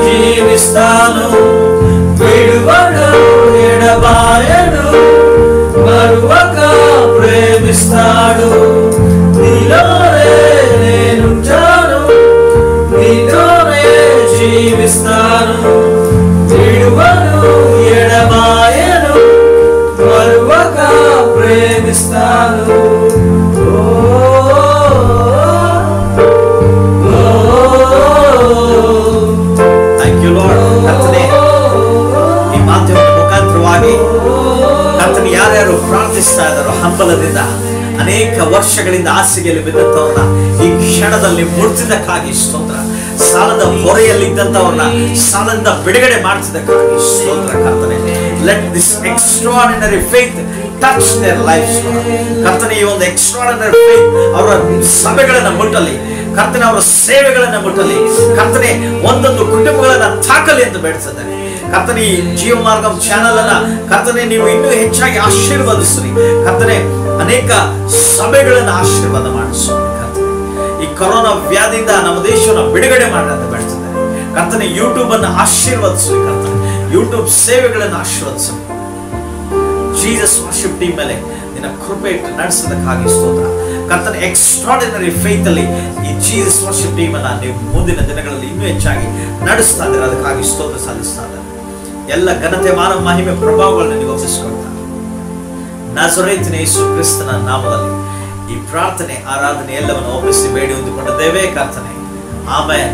జీవిస్తాను. విడువడు ఎడబాయడు, మరువక ప్రేమిస్తాడు. నీలోనే నేనుంటాను, నీలోనే జీవిస్తాను. విడువడు ఎడబాయడు, మరువక ప్రేమిస్తాను. ಈ ಮಾಧ್ಯಮದ ಮುಖಾಂತರವಾಗಿ ಕರ್ತನು ಯಾರ್ಯಾರು ಪ್ರಾರ್ಥಿಸ್ತಾ ಇದ್ದಾರೋ ಹಂಬಲದಿಂದ ಅನೇಕ ವರ್ಷಗಳಿಂದ ಹಾಸಿಗೆಯಲ್ಲಿ ಬಿದ್ದಂತವ್ರನ್ನ ಈ ಕ್ಷಣದಲ್ಲಿ ಮುಡ್ತಿದ್ದಕ್ಕಾಗಿ ಸ್ತೋತ್ರ. ಸಾಲದ ಹೊರೆಯಲ್ಲಿದ್ದಂತವ್ರನ್ನ ಸಾಲದಿಂದ ಬಿಡುಗಡೆ ಮಾಡ್ತಿದ್ದಕ್ಕಾಗಿ ಸ್ತೋತ್ರ ಕರ್ತನೆ. Let this extraordinary faith touch their life. ಕರ್ತನೆ, ಈ ಒಂದು ಎಕ್ಸ್ಟ್ರಾರ್ಡಿನರಿ ಫೇತ್ ಅವರ ಸಭೆಗಳನ್ನ ಮುಟ್ಟಲಿ ಕರ್ತನೆ, ಅವರ ಸೇವೆಗಳನ್ನ ಮುಟ್ಟಲಿ ಕರ್ತನೆ, ಒಂದೊಂದು ಕುಟುಂಬಗಳನ್ನ ತಾಕಲಿ ಎಂದು ಬೇಡಿಸಿದ್ದಾರೆ ಕರ್ತನೆ. ಈ ಜೀವ ಮಾರ್ಗಂ ಚಾನಲ್ ಅನ್ನ ಕರ್ತನೆ ನೀವು ಇನ್ನೂ ಹೆಚ್ಚಾಗಿ ಆಶೀರ್ವದಿಸ್ರಿ ಕರ್ತನೆ. ಅನೇಕ ಸಭೆಗಳನ್ನ ಆಶೀರ್ವಾದ ಮಾಡಿಸು ಕರ್ತನೆ. ಈ ಕೊರೋನಾ ವ್ಯಾಧಿಯಿಂದ ನಮ್ಮ ದೇಶವನ್ನು ಬಿಡುಗಡೆ ಮಾಡಿ ಅಂತ ಬೇಡಿಸಿದ್ದಾರೆ ಕರ್ತನೆ. ಯೂಟ್ಯೂಬ್ ಅನ್ನು ಆಶೀರ್ವದಿಸ್ರಿ ಕರ್ತನೆ, ಯೂಟ್ಯೂಬ್ ಸೇವೆಗಳನ್ನು ಆಶೀರ್ವದಿಸು. ಜೀಸಸ್ ವರ್ಷಿಪ್ ಟೀಮ್ ಮೇಲೆ ನಿನ್ನ ಕೃಪೆ ಇಟ್ಟು ನಡೆಸೋದಕ್ಕಾಗಿ ಸ್ತೋತ್ರ ಕರ್ತನೆ. ಎಕ್ಸ್ಟ್ರಾರ್ಡಿನರಿ ಫೇತ್ ಅಲ್ಲಿ ಈ ಜೀಸಸ್ ವರ್ಷಿಪ್ ಟೀಮ್ ಅನ್ನ ನೀವು ಮುಂದಿನ ದಿನಗಳಲ್ಲಿ ಇನ್ನೂ ಹೆಚ್ಚಾಗಿ ನಡೆಸ್ತಾ ಇದ್ದಾರೆ, ಅದಕ್ಕಾಗಿ ಸ್ತೋತ್ರ ಸಲ್ಲಿಸ್ತಾ ಇದ್ದಾರೆ. ಎಲ್ಲ ಘನತೆ ಮಾನವ ಮಹಿಮೆ ಪ್ರಭಾವಗಳನ್ನ ನೀವು ಒಪ್ಪಿಸಿಕೊಳ್ತಾ ನಜರೇತಿನ ಯೇಸು ಕ್ರಿಸ್ತನ ನಾಮದಲ್ಲಿ ಈ ಪ್ರಾರ್ಥನೆ ಆರಾಧನೆ ಎಲ್ಲವನ್ನು ಒಪ್ಪಿಸಿ ಬೇಡಿ ಹೊಂದಿಕೊಂಡಿದ್ದೇವೆ ಕರ್ತನೆ. ಆಮೆನ್.